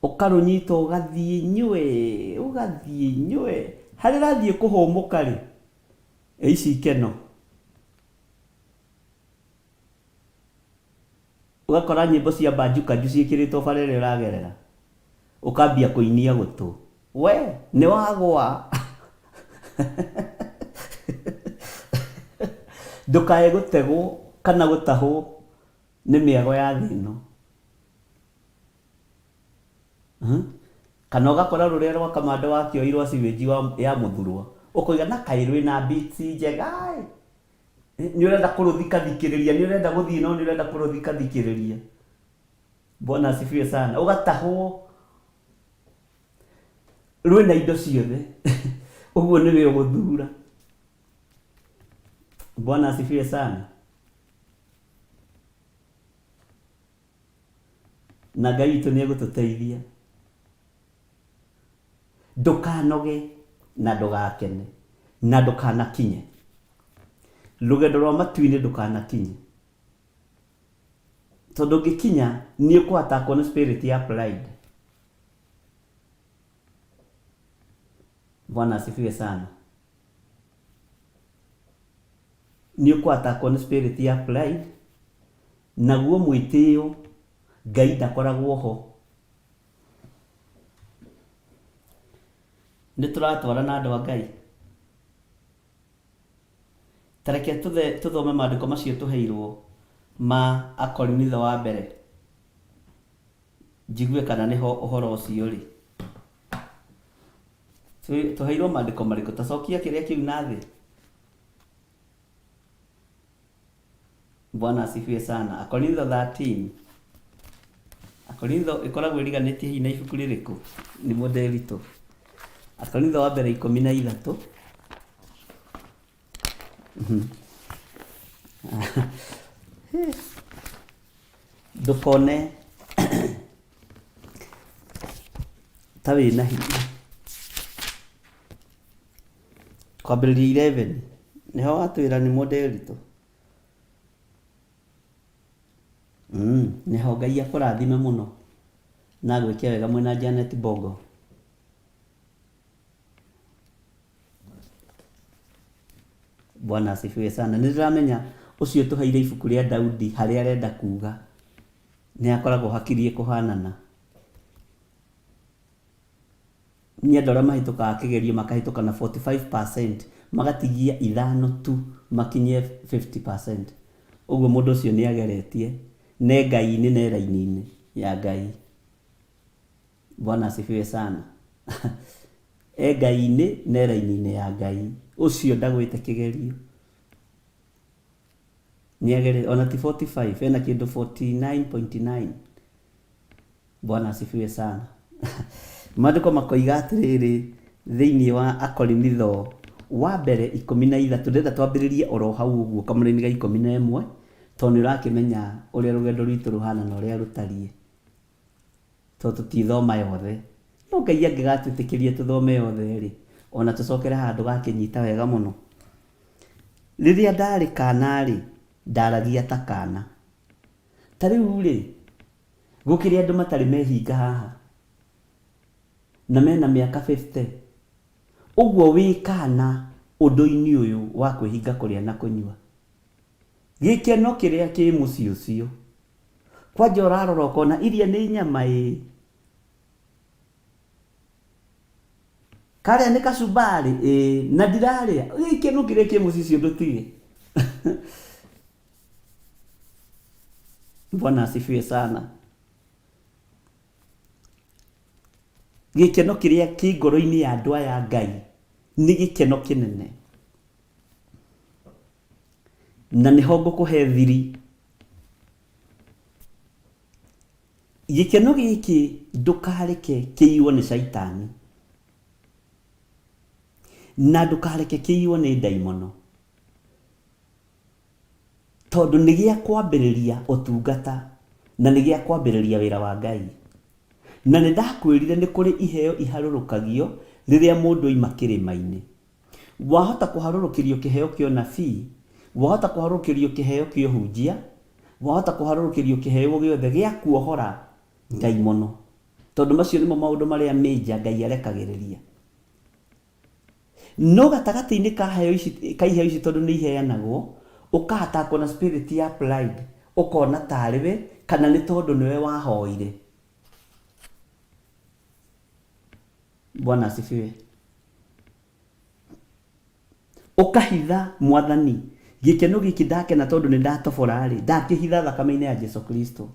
ũkarũnyita ũgathiĩ nyue harĩ rathiĩ kũhũmũka ici ikeno ugakora nyĩmbo cia banjukanju ciĩkĩrĩtwo bara ĩrĩa ũragerera ũkambia kũinia gũtũ we nĩ wagwa ndũkae gũtegwo kana gũtahwo nĩ mĩago ya thĩ ĩno kana ũgakora rũrĩa rwa kamande wakĩoirwo siwĩnji ya mũthurwa ũkũiga na kairũ na beats njega nĩ ũrenda kũrũthikathikĩrĩria nĩ ũrenda gũthiĩ no nĩ ũrenda kũrũthikathikĩrĩria Bwana asifiwe sana ũgatahwo rwĩna indo ciothe ũguo nĩwe ũgũthura Bwana asifiwe sana na Ngai witũ nĩ egũtũteithia ndũkanoge na ndũgakene na ndũkanakinye rũgendo rwa matu-inĩ ndũkanakinye tondu ngikinya ni ukwata kuona spirit ya pride. Bwana asifiwe sana. Ni ukwata kuona spirit ya pride, naguo mwitio Ngai ndakoragwo ho. Nĩ tũratwara na andũ a Ngai. Tareke tuthome maandĩko macio tũheirwo ma Akorinitho wa mbere. Njigue kana nĩho ũhoro ũcio rĩ. Tũheirwo maandĩko marĩkũ? Tacokia kĩrĩa kĩu na thĩ. Bwana asifiwe sana. Akorinitho 13. Akorinitho ikoragwo iriganĩtie hihi na ibuku rĩrĩkũ? Nĩ mũnderitũ. Akorinitho wa mbere 13. Ndũkone ta wĩna hinya. Kwambĩrĩria 11 nĩho watwĩra nĩ mũnderitũ. Nĩho Ngai akũrathime mũno na gwĩke wega mwena Janet Bongo. Bwana asifiwe sana. Nĩndĩramenya ũcio tũheire ibuku rĩa Daudi harĩa arenda kuga nĩ akoragwo hakirie kũhanana. Nĩ andũ arĩa mahĩtũkaga kĩgerio makahĩtũka na 45%, magatigia 5 tu makinyie 50%. Ũguo mũndũ ũcio nĩ ageretie ne Ngai-inĩ ne raini-inĩ ya Ngai. Bwana asifiwe sana. Ngai-inĩ ne raini-inĩ ya Ngai. Ũcio ndagwĩte kĩgerio. Nĩagere ona ti 45, ena kĩndũ 49.9. Bwana asifiwe sana. Maandĩko makoiga atĩrĩrĩ thĩinĩ wa Akorinitho wa mbere 13, ndĩrenda twambĩrĩrie oro hau ũguo kamũrĩ-inĩ ga 11, tondũ nĩũrakĩmenya ũrĩa rũgendo rwitũ rũhana na ũrĩa rũtariĩ. Tondũ tũtithoma yothe. No Ngai angĩgatwĩtĩkĩria tũthome yothe rĩ, ona tũcokere handũ gakĩnyita wega mũno. Rĩrĩa ndarĩ kana rĩ, ndaragia ta kana. Ta rĩu rĩ, gũkĩrĩ andũ matarĩ mehinga haha na mena mĩaka 50. Ũguo wĩ kana ũndũ-inĩ ũyũ wa kwĩhinga kũrĩa na kũnyua. Gĩkeno kĩrĩa kĩ mũciĩ ũcio. Kwanja ũrarora ũkona iria nĩ nyama ĩ. Karĩa nĩ kacumbari na ndirarĩa. Gĩkeno kĩrĩa kĩ mũciĩ ũcio ndũtige. Bwana asifiwe sana. Gĩkeno kĩrĩa kĩ ngoro-inĩ ya andũ aya Ngai nĩ gĩkeno kĩnene. Na nĩho ngũkũhe thiri. Gĩkeno gĩkĩ ndũkareke kĩiywo nĩ Shaitani. Na ndũkareke kĩiywo nĩ ndaimono. Tondũ nĩ gĩa kwambĩrĩria ũtungata na nĩ gĩa kwambĩrĩria wĩra wa Ngai. Na nĩ ndakwĩrire nĩ kũrĩ iheo iharũrũkagio rĩrĩa mũndũ oima kĩrĩma-inĩ. Wahota kũharũrũkĩrio kĩheo kĩa ũnabii, wahota kũharũrũkĩrio kĩheo kĩa ũhunjia, wahota kũharũrũkĩrio kĩheo gĩothe gĩa kuohora ndaimono. Tondũ macio nĩmo maũndũ marĩa major Ngai arekagĩrĩria. No gatagatĩ-inĩ ka iheo ici tondũ nĩ iheanagwo, ũkahata kuona spirit ya pride, ũkona tarĩ we kana nĩ tondũ nĩwe wahoire. Bwana asifiwe. Ũkahitha Mwathani. Gĩkeno gĩkĩ ndakena tondũ nĩ ndatobora rĩ, ndakĩhitha thakame-inĩ ya Jesu Kristo.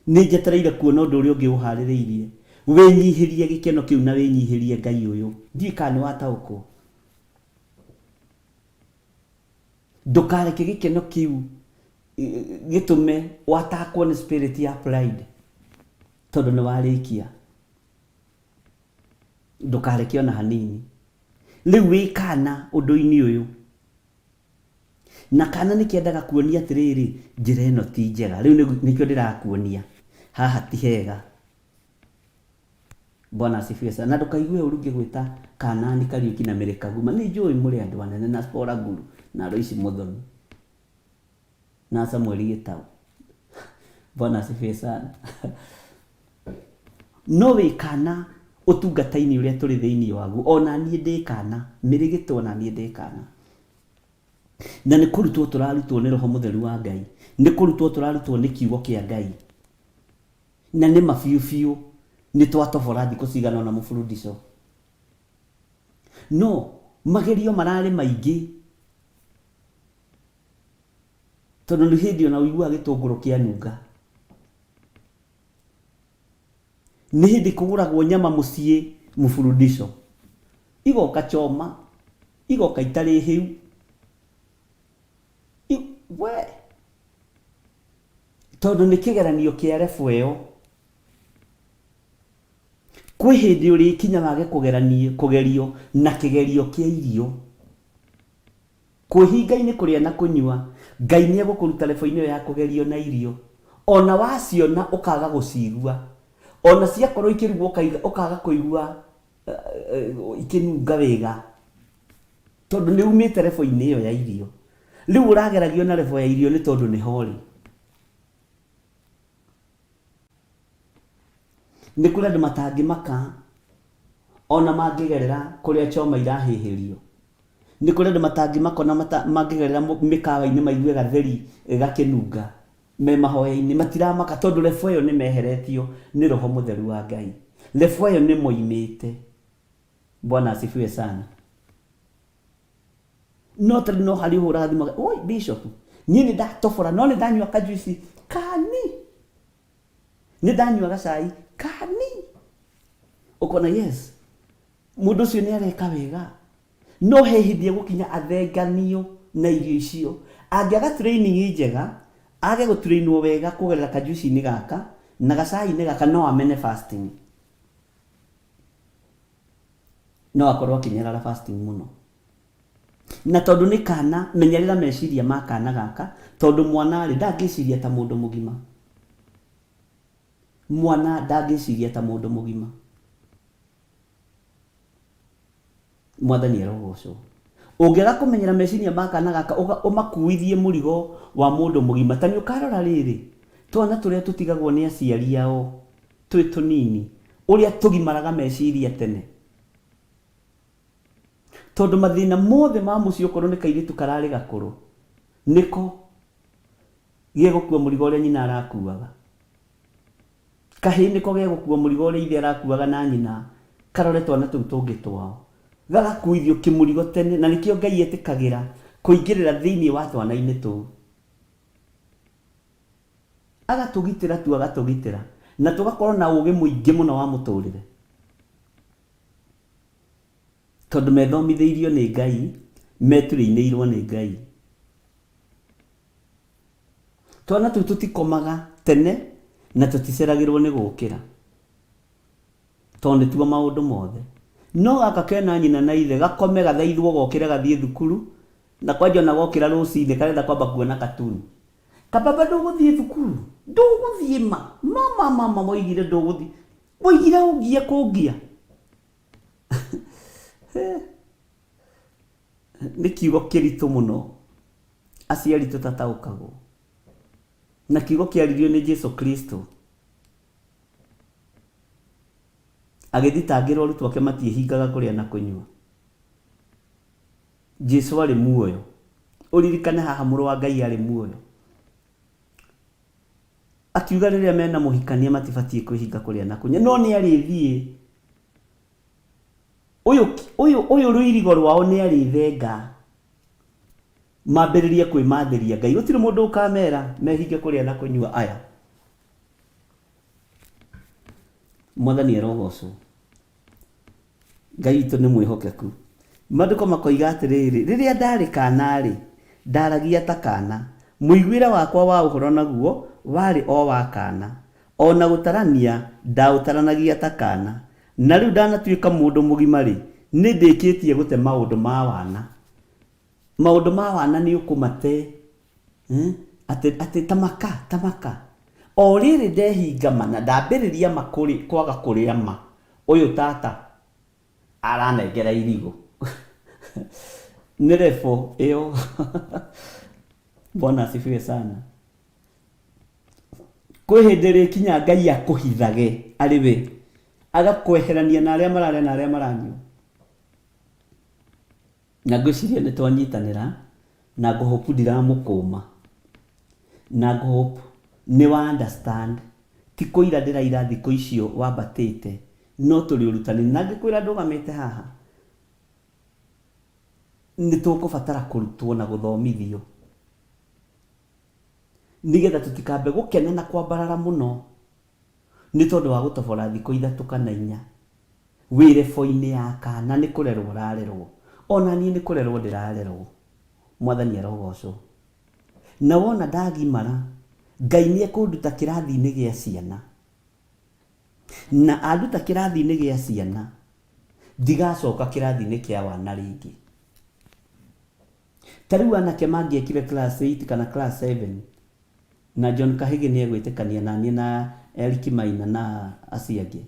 Nĩ njetereire kuona ũndũ ũrĩa ũngĩ ũharĩrĩirie. Wĩnyihĩrie gĩkeno kĩu na wĩnyihĩrie Ngai ũyũ. Ndiĩ kana nĩ wataũkwo. Ndũkareke gĩkeno kĩu gĩtũme watakwo nĩ spirit ya pride. Tondũ nĩ warĩkia. Ndũkareke ona hanini. Rĩu wĩ kana ũndũ-inĩ ũyũ. Na kana nĩ kĩendaga kuonia atĩrĩrĩ, njĩra ĩno ti njega. Rĩu nĩkĩo ndĩrakuonia. Haha ti hega. Bwana asifiwe sana. Na ndũkaigue ũru ngĩgwĩta Kanaani, Kariũki na Mĩrĩ Kaguma. Nĩ njũĩ mũrĩ andũ anene na Spora Nguru na Roici Muthoni na Samueli Gĩtaũ. Bwana asifiwe sana. No wĩ kana ũtungata-inĩ ũrĩa tũrĩ thĩinĩ waguo, ona niĩ ndĩ kana, mĩrĩgĩtwo ona niĩ ndĩ kana. Na nĩ kũrutwo tũrarutwo nĩ Roho Mũtheru wa Ngai, nĩ kũrutwo tũrarutwo nĩ kiugo kĩa Ngai, na nĩ mabiũ biũ nĩ twatobora thikũ cigana na mũbundisho. No magerio mararĩ maingĩ, tondũ nĩ hĩndĩ ona ũiguaga gĩtũngũrũ kĩa nunga, nĩ hĩndĩ kũgũragwo nyama mũciĩ mũbundisho, igoka choma, igoka itarĩ hĩu, we tondũ nĩ kĩgeranio kĩa rebu ĩyo. Kwĩ hĩndĩ ũrĩkinya wage kũgerio na kĩgerio kĩa irio, kwĩhinga-inĩ kũrĩa na kũnyua, Ngai nĩ egũkũruta rebu-inĩ ĩyo ya kũgerio na irio, ona waciona ũkaga gũcigua, ona ciakorwo ikĩrugwo ũkaga kũigua ikĩnunga wega, tondũ nĩ umĩte rebu-inĩ ĩyo ya irio. Rĩu ũrageragio na rebu ya irio nĩ tondũ nĩ horĩ. Nĩ kũrĩ andũ matangĩmaka ona mangĩgerera kũrĩa choma irahĩhĩrio. Nĩ kũrĩ andũ matangĩmaka ona mangĩgerera mĩkawa-inĩ maigue gatheri gakĩnunga me mahoya-inĩ, matiramaka tondũ rebu ĩyo nĩ meheretio nĩ Roho Mũtheru wa Ngai. Rebu ĩyo nĩ moimĩte. Bwana asifiwe sana. No tondũ no harĩ ũhũraga thimũ, oi bishop, niĩ nĩ ndatobora, no nĩ ndanyua kajuici kani, nĩ ndanyua gacai kani. Ũkona yes, mũndũ ũcio nĩ areka wega, no he hĩndĩ egũkinya athenganio na irio icio. Angĩaga training njega, age gũtrainwo wega kũgerera kajuici-inĩ gaka na gacai-inĩ gaka, no amene fasting, no akorwo akinyarara fasting mũno. Na tondũ nĩ kana, menyerera meciria ma kana gaka, tondũ mwana rĩ ndangĩciria ta mũndũ mũgima. Mwana ndangĩciria ta mũndũ mũgima. Mwathani arogocwo. Ũngĩaga kũmenyera meciria ma kana gaka, ũmakuithie mũrigo wa mũndũ mũgima, ta nĩ ũkarora rĩrĩ, twana tũrĩa tũtigagwo nĩ aciari ao twĩ tũnini, ũrĩa tũgimaraga meciria tene. Tondũ mathĩna mothe ma mũciĩ ũkorwo nĩ kairĩtu kararĩ gakũrũ, nĩko gĩgũkua mũrigo ũrĩa nyina arakuaga. Kahĩĩ nĩko gĩgũkua mũrigo ũrĩa ithe arakuaga na nyina, karore twana tũu tũngĩ twao, gagakuithio kĩmũrigo tene, na nĩkĩo Ngai etĩkagĩra kũingĩrĩra thĩinĩ wa twana-inĩ tũu, agatũgitĩra tu, agatũgitĩra, na tũgakorwo na ũgĩ mũingĩ mũno wa mũtũrĩre, tondũ methomithĩirio nĩ Ngai, meturĩinĩirwo nĩ Ngai. Twana tũu tũtikomaga tene na tũticeragĩrwo nĩ gũkĩra, tondũ nĩtuo maũndũ mothe. No gaka kena nyina na ithe, gakome gathaithwo gokĩre gathiĩ thukuru, na kwanja ona gokĩra rũcinĩ karenda kwamba kuona katuni. Kababa ndũgũthiĩ thukuru, ndũgũthiĩ mama moigire ndũgũthiĩ, moigire ũngie kũngia. Nĩ kiugo kĩritũ mũno, aciari tũtataũkagwo, na kiugo kĩaririo nĩ Jesu Kristo, agĩthitangĩrwo arutwo ake matiĩhingaga kũrĩa na kũnyua. Jesu arĩ muoyo, ũririkane haha mũrũ wa Ngai arĩ muoyo, akiuga rĩrĩa mena mũhikania matibatiĩ kwĩhinga kũrĩa na kũnyua, no nĩ arĩthiĩ. Ũyũ rũirigo rwao nĩ arĩthenga, mambĩrĩrie kwĩmathĩria Ngai. Gũtirĩ mũndũ ũkamera mehinge kũrĩa na kũnyua aya. Mwathani arogocwo. Ngai witũ nĩ mwĩhokeku. Maandĩko makoiga atĩrĩrĩ, rĩrĩa ndarĩ kana-rĩ, ndaragia ta kana, mũiguĩre wakwa wa ũhoro naguo warĩ o wa kana, ona gũtarania ndaũtaranagia ta kana, na rĩu ndanatuĩka mũndũ mũgima-rĩ, nĩ ndĩkĩtie gũte maũndũ ma wana. Maũndũ ma wana nĩ ũkũmate, atĩ tamaka. O rĩrĩ ndehinga mana, ndambĩrĩria kwaga kũrĩa ma, ũyũ tata aranengera irigo. Nĩ rebu ĩyo. Bwana asifiwe sana. kwĩ hĩndĩ rĩkinya Ngai akũhithage arĩ we agakweherania na arĩa mararĩa na arĩa maranyua. Na ngwĩciria nĩ twanyitanĩra na ngũhopu ndiramũkũma na ngũhopu nĩ wa understand ti kũira ndĩraira thikũ icio wambatĩte no tũrĩ ũrutani na ngĩkwĩra ndũgamĩte haha nĩ tũkũbatara kũrutwo na gũthomithio nĩgetha tũtikambe gũkena na kwambarara mũno nĩ tondũ wa gũtobora thikũ 3 kana 4 wĩre bo-inĩ ya kana nĩ kũrerwo ũrarerwo ona niĩ nĩ kũrerwo ndĩrarerwo. Mwathani arogocwo. Na wona ndagimara Ngai nĩ ekũnduta kĩrathi-inĩ gĩa ciana na anduta kĩrathi-inĩ gĩa ciana ndigacoka kĩrathi-inĩ kĩa wana rĩngĩ. Tarĩu anake mangĩekire class 8 kana class 7 na John Kahĩgi nĩ egwĩtĩkania na niĩ na Eric Maina na acio angĩ,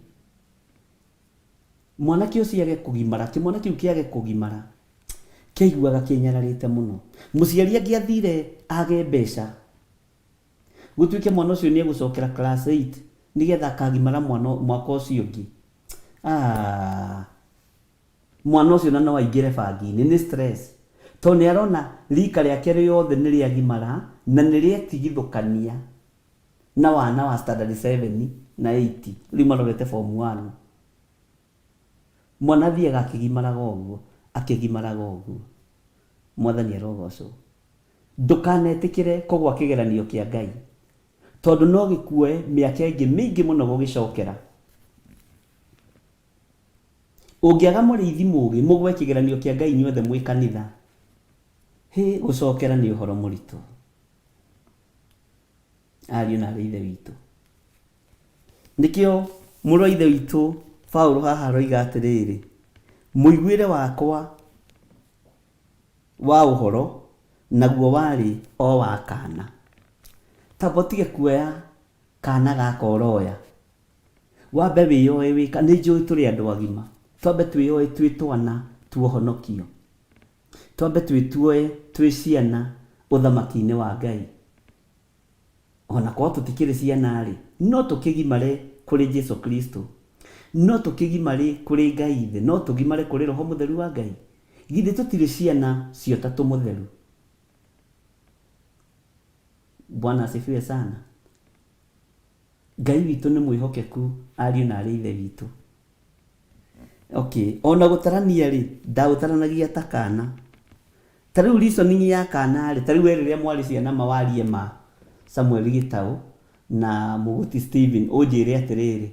mwanake ũcio age kũgimara, kĩmwana kĩu kĩage kũgimara kĩaiguaga kĩnyararĩte mũno. Mũciari angĩathire age mbeca gũtuĩke mwana ũcio nĩ egũcokera class 8 nĩgetha akagimara mwaka ũcio ũngĩ, mwana ũcio no aingĩre bangi-inĩ nĩ stress tondũ nĩ arona rika rĩake rĩothe nĩ rĩagimara na nĩ rĩetigithũkania na wana wa standard 7 na 8 rĩu marorete form 1. Mwana thiaga akĩgimaraga ũguo. Mwathani arogocwo. Ndũkanetĩkĩre kũgwa kĩgeranio kĩa Ngai tondũ no gĩkuoe mĩaka ĩngĩ mĩingĩ mũno gũgĩcokera. Ũngĩaga mũrĩithi mũgĩ mũgwe kĩgeranio kĩa Ngai inyuothe mwĩ kanitha, gũcokera nĩ ũhoro mũritũ. Ariũ na ithe witũ, nĩkĩo mũrũ wa ithe witũ Paulo haha aroiga atĩrĩrĩ, mũiguĩre wakwa wa ũhoro naguo warĩ o wa kana. Tamba ũtige kuoya kana gaka oroya, wambe wĩyoe wĩka. Nĩ njũĩ tũrĩ andũ agima, twambe twĩyoe twĩ twana tuohonokio, twambe twĩtuoe twĩ ciana ũthamaki-inĩ wa Ngai. Ona kwa tũtikĩrĩ ciana rĩ, no tũkĩgimare kũrĩ Jesu Kristo, no tũkĩgimare kũrĩ Ngai ithe, no tũgimare kũrĩ Roho Mũtheru wa Ngai. Githĩ tũtirĩ ciana cia Ũtatũ Mũtheru? Bwana asifiwe sana. Ngai witũ nĩ mwĩhokeku, ariũ na arĩ ithe witũ. Okay, ona gũtarania rĩ, ndaũtaranagia ta kana. Tarĩu reasoning ya kana rĩ, tarĩu rĩrĩa mwarĩ ciana mawarie ma Samuel Gĩtaũ na Mũgũti Stephen ũnjĩre atĩrĩrĩ,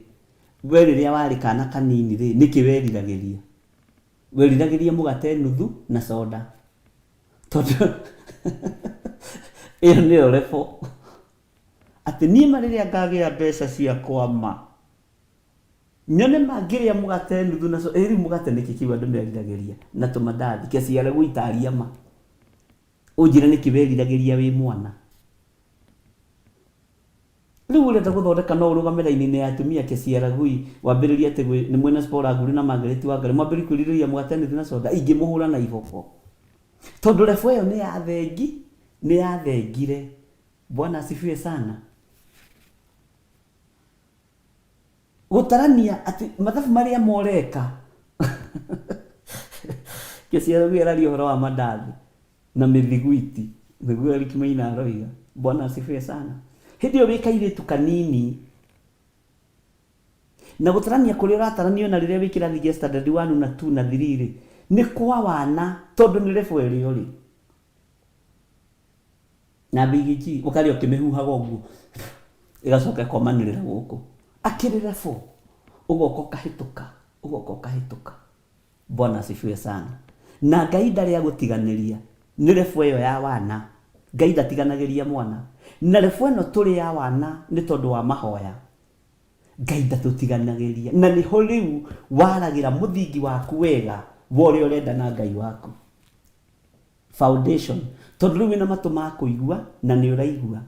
we rĩrĩa warĩ kana kanini rĩ, nĩkĩ weriragĩria? Weriragĩria mũgate nuthu na soda tondũ ĩyo nĩyo rebo atĩ niĩ rĩrĩa ngagĩa mbeca ciakwa ma nyone mangĩrĩa mũgate nuthu na soda. Rĩu mũgate nĩkĩ kĩu andũ meriragĩria na tũmandathi kĩciara gwĩtaria ma, ũnjĩre nĩkĩ weriragĩria wĩ mwana? Rĩu ũrenda gũthondeka no ũrũgame raini-inĩ ya atumia kĩciara gui wambĩrĩria atĩ nĩ mwena Spora Nguri na Margaret Wangari mwambĩrĩria kwĩrirĩria mũgate nuthu na soda, ingĩmũhũra na iboko tondũ rebo ĩyo nĩ yathengire. Bwana asifiwe sana. Gũtarania atĩ mathabu marĩa moreka kĩciara gui araria ũhoro wa mandathi na mĩthiguiti, nĩguo Eric Maina aroiga. Bwana asifiwe sana. Hĩndĩ ĩyo wĩ kairĩtu kanini na gũtarania kũrĩa ũrataranio na rĩrĩa wĩ kĩrathi gĩa standard 1 na 2 na 3 rĩ, nĩ kwa wana tondũ nĩ rebo ĩrĩa ũrĩ na bigiji ũkarĩa ũkĩmĩhuhaga ũguo ĩgacoka ĩkomanĩrĩra gũkũ akĩrĩ rebo, ũgoka ũkahĩtũka. Bwana asifiwe sana. Na Ngai ndarĩ agũtiganĩria, nĩ rebo ĩyo ya wana. Ngai ndatiganagĩria mwana, na rebo ĩno tũrĩ ya wana nĩ tondũ wa mahoya. Ngai ndatũtiganagĩria, na nĩho rĩu waragĩra mũthingi waku wega wa ũrĩa ũrenda na Ngai waku. Foundation, tondũ rĩu wĩna matũ ma kũigua na nĩ ũraigua,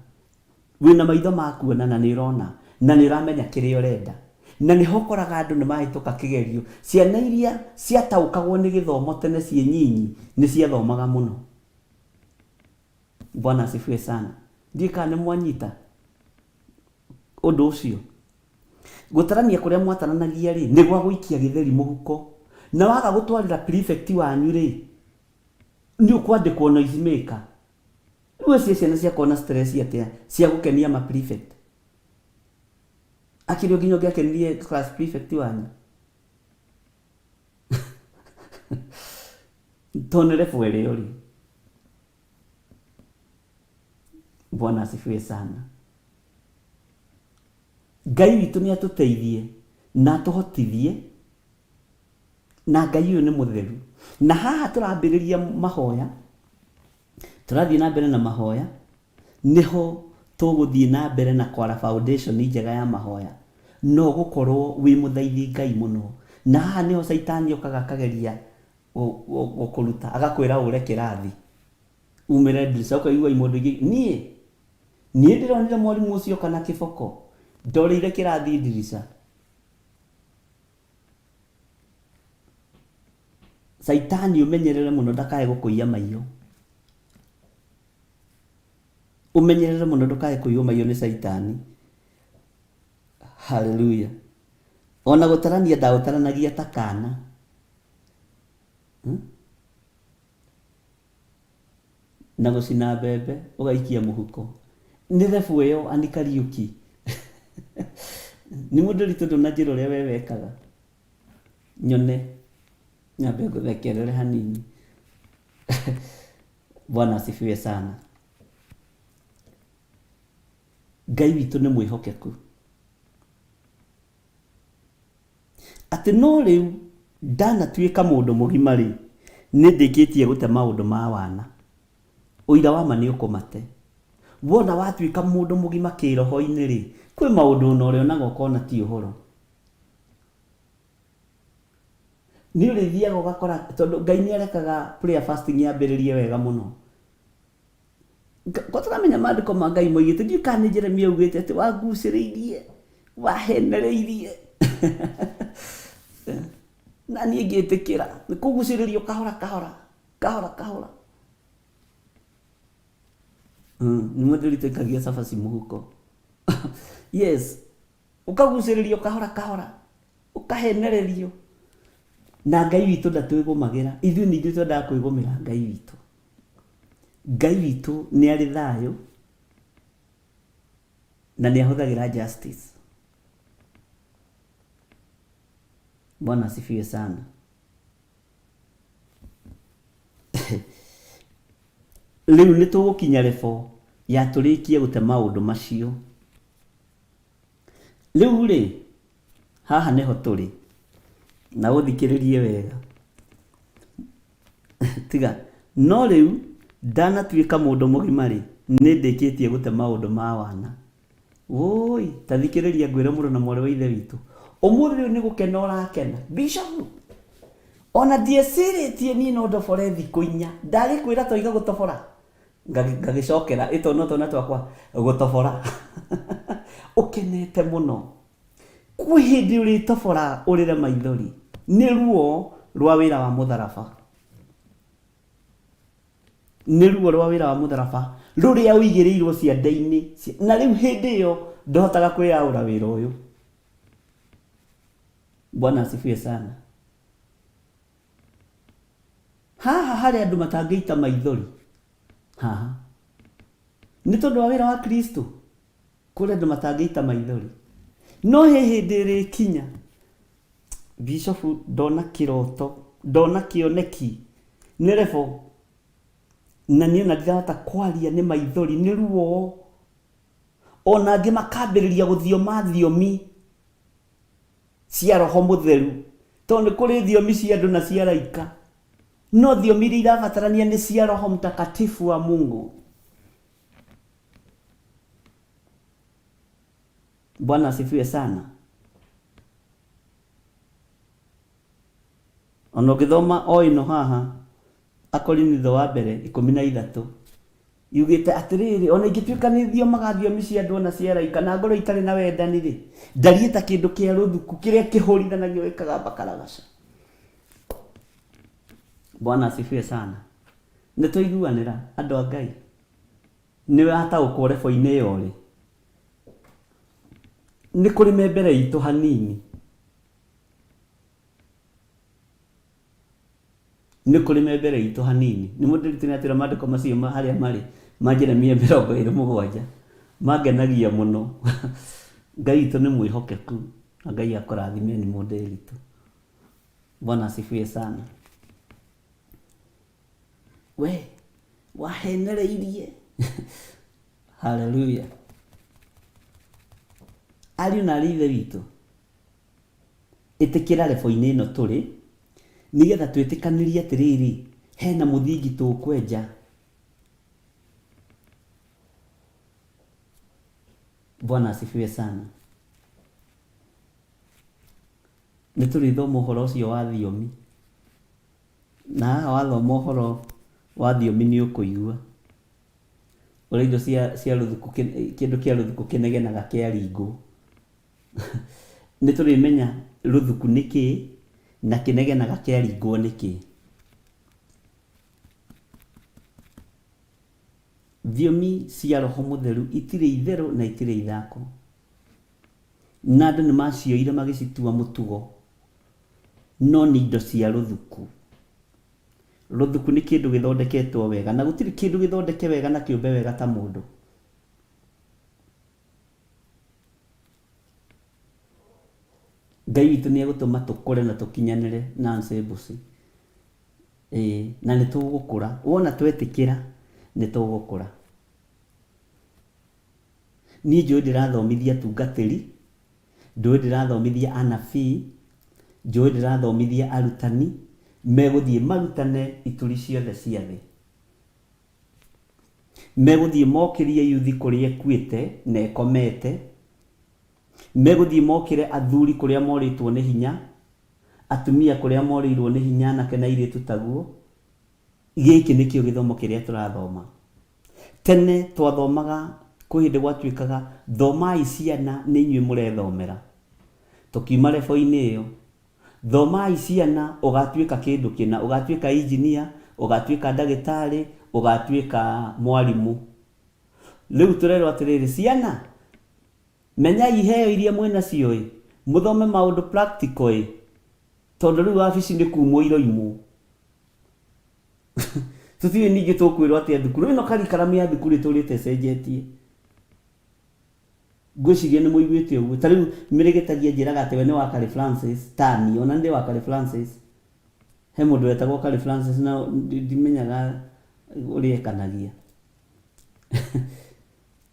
wĩna maitho ma kuona na nĩ ũrona, na nĩ ũramenya kĩrĩa ũrenda, na nĩho ũkoraga andũ nĩ mahĩtũka kĩgerio. Ciana iria ciataũkagwo nĩ gĩthomo tene ciĩ nyinyi nĩ ciathomaga mũno. Bwana asifiwe sana. Ndiĩ kana nĩ mwanyita undu ucio gutarania kuria mwataranagia ri ni gwa guikia githeri muhuko na waga gutwarira prefect wanyu ri ni ukwandikwo noise maker ruo ciana cia kona stress atia cia gukenia ma prefect akirio nginyo giakenirie class prefect wanyu tonere fuere yori. Bwana asifiwe sana. Ngai witũ nĩ atuteithie na atuhotithie na Ngai ũyũ nĩ mũtheru. Na haha tũrambĩrĩria mahoya, tũrathiĩ na mbere na mahoya, niho tũgũthiĩ na mbere na kwara foundation njega ya mahoya. No gũkorwo wĩ mũthaithi Ngai mũno. Na haha niho Saitani okaga akageria gũkũruta, agakwĩra ũre kĩrathi. Umĩre ndirica ũkaigua mũndũ ingĩ niĩ ndĩronire mwarimũ ũcio kana kĩboko ndoreire kĩrathi ndirica. Saitani umenyerere mũno ndakae gũkũiya maiyo. Umenyerere mũno ndakae kũiywo maiyo nĩ Saitani. Hallelujah. Ona gũtarania ndaũtaranagia ta kana. Na gũcina mbembe ũgaikia mũhuko. Nĩ thebu ĩyo Ann Kariuki. Nĩ mũndũ ritũ ndũnanjĩra ũrĩa we wekaga. Nyone nyambe ngũthekerere hanini. Bwana asifiwe sana. Ngai witũ nĩ mwĩhokeku. Atĩ no rĩu ndanatuĩka mũndũ mũgima rĩ, nĩ ndĩkĩtie gũte maũndũ ma wana. Ũira wa ma nĩ ũkũmate. Wona watuĩka mũndũ mũgima kĩroho-inĩ rĩ, kwĩ maũndũ na ũrĩa onaga ũkona ti ũhoro. Nĩ ũrĩthiaga ũgakora tondũ Ngai nĩ arekaga prayer fasting yambĩrĩrie wega mũno. Tũramenya maandĩko ma Ngai moigĩte, ndiũĩ kana nĩ Jeremia augĩte atĩ wangucĩrĩirie, wahenereirie. Na niĩ ngĩtĩkĩra, nĩ kũgucĩrĩrio kahora kahora, kahora kahora. Nĩ mũndũ ritũikagia cabaci mũhuko. Yes, ũkagucĩrĩrio kahora kahora, ũkahenererio. Na Ngai witũ ndatwĩgũmagĩra, ithuĩ ningĩ twendaga kwĩgũmĩra Ngai witũ. Ngai witũ nĩ arĩ thayũ na nĩ ahũthagĩra justice. Bwana asifiwe sana. Rĩu nĩ tũgũkinya level ya tũrĩkie gũte maũndũ macio. Rĩu rĩ, haha nĩho tũrĩ. Na ũthikĩrĩrie wega. Tiga, no rĩu ndanatuĩka mũndũ mũgima rĩ, nĩ ndĩkĩtie gũte maũndũ ma wana. Woi, ta thikĩrĩria ngwĩre mũrũ na mwarĩ wa ithe witũ. Ũmũthĩ rĩu nĩ gũkena ũrakena. Bishop, ona ndiecirĩtie niĩ no ndobore thikũ 4. Ndagĩkwĩra toiga gũtobora. Ngagĩcokera ĩtono twana twakwa gũtobora. Ũkenete mũno. Kwĩ hĩndĩ ũrĩtobora ũrĩre maithori. Nĩ ruo rwa wĩra wa mũtharaba. Nĩ ruo rwa wĩra wa mũtharaba rũrĩa ũigĩrĩirwo ciande-inĩ. Na rĩu hĩndĩ ĩyo ndohotaga kwĩyaũra wĩra ũyũ. Bwana asifiwe sana. Haha harĩ andũ matangĩita maithori. Haha. Nĩ tondũ wa wĩra wa Kristo. Kũrĩ andũ matangĩita maithori. No hĩndĩ ĩrĩkinya. Bishop ndona kĩroto, ndona kĩoneki. Nĩ level. Na niĩ ona ndirahota kwaria nĩ maithori, nĩ ruo. Ona angĩ makambĩrĩria gũthioma thiomi cia Roho Mũtheru. Tondũ kũrĩ thiomi cia andũ na cia araika. No thiomi iria irabatarania nĩ cia Roho Mtakatifu wa Mungu. Bwana asifiwe sana. Ona ũgĩthoma o ĩno haha Akorinitho wa mbere 13 yugĩte atĩrĩrĩ, ona ingĩtuĩka nĩ thiomaga thiomi cia andũ na cia araika na ngoro itarĩ na wendani rĩ, ndariĩ ta kĩndũ kĩa rũthuku kĩrĩa kĩhũrithanagio gĩkagamba karagaca. Bwana asifiwe sana. Nĩ tũiguanĩra andũ a Ngai. Nĩ wataũkwo level-inĩ ĩyo rĩ. nĩ kũrĩ me mbere itũ hanini, nĩ kũrĩ me mbere itũ hanini. Nĩ mũndũ nĩ atĩra maandĩko macio harĩa marĩ ma Jeremia 27 mangenagia mũno. Ngai witũ nĩ mwĩhokeku na Ngai akũrathime nĩ mũndũ eritũ. Bwana asifiwe sana. We wahenereirie. Haleluya. Ariũ na aarĩ a Ithe witũ, ĩtĩkĩra lebo-inĩ ĩno tũrĩ nĩgetha twĩtĩkanĩrie atĩrĩrĩ, hena mũthingi tũkwenja. Bwana asifiwe sana. Nĩ tũrĩthoma ũhoro ũcio wa thiomi, na haha wathoma ũhoro wa thiomi nĩ ũkũigua ũrĩa indo cia rũthuku, kĩndũ kĩa rũthuku kĩnegenaga kĩaringwo. Nĩ tũrĩmenya rũthuku nĩ kĩĩ na kĩnegenaga kĩaringwo nĩ kĩĩ. Thiomi cia Roho Mũtheru itirĩ itherũ na itirĩ ithako, na andũ nĩ macioire magĩcitua mũtugo, no nĩ indo cia rũthuku. Rũthuku nĩ kĩndũ gĩthondeketwo wega, na gũtirĩ kĩndũ gĩthondeke wega na kĩũmbe wega ta mũndũ. Ngai witũ nĩ egũtũma tũkũre na tũkinyanĩre Nancy Mbusi. Na nĩ tũgũkũra, wona twetĩkĩra nĩ tũgũkũra. Niĩ njũĩ ndĩrathomithia atungatĩri, njũĩ ndĩrathomithia anabii, njũĩ ndĩrathomithia arutani megũthiĩ marutane ituri ciothe cia thĩ, megũthiĩ mokĩrie yuthi kũrĩa ekuĩte na ekomete, megũthiĩ mokĩre athuri kũrĩa morĩtwo nĩ hinya, atumia kũrĩa morĩirwo nĩ hinya, anake na airĩtu taguo. Gĩkĩ nĩkĩo gĩthomo kĩrĩa tũrathoma. Tene twathomaga kwĩ hĩndĩ gwatuĩkaga thomai ciana nĩ inyuĩ mũrethomera. Tukiuma lebo-inĩ ĩyo, thomai ciana ũgatuĩka kĩndũ kĩna, ũgatuĩka engineer, ũgatuĩka ndagĩtarĩ, ũgatuĩka mwarimũ. Rĩu tũrerwo atĩrĩrĩ, ciana menyai iheo iria mwĩnacio, mũthome maũndũ practical, tondũ rĩu wabici nĩ kumwo iroimwo. Tũtiũĩ ningĩ tũkwĩrwo atĩa thukuru ĩno karikaramu ya thukuru ĩtũrĩte ĩcenjetie. Ngwĩciria nĩ mũiguĩte ũguo. Ta rĩu Mĩrĩgĩtagia njĩraga atĩ we nĩ wa Kari Francis, Tani, ona nĩ wa Kari Francis. He mũndũ wetagwo Kari Francis na ndimenyaga ũrĩa ekanagia.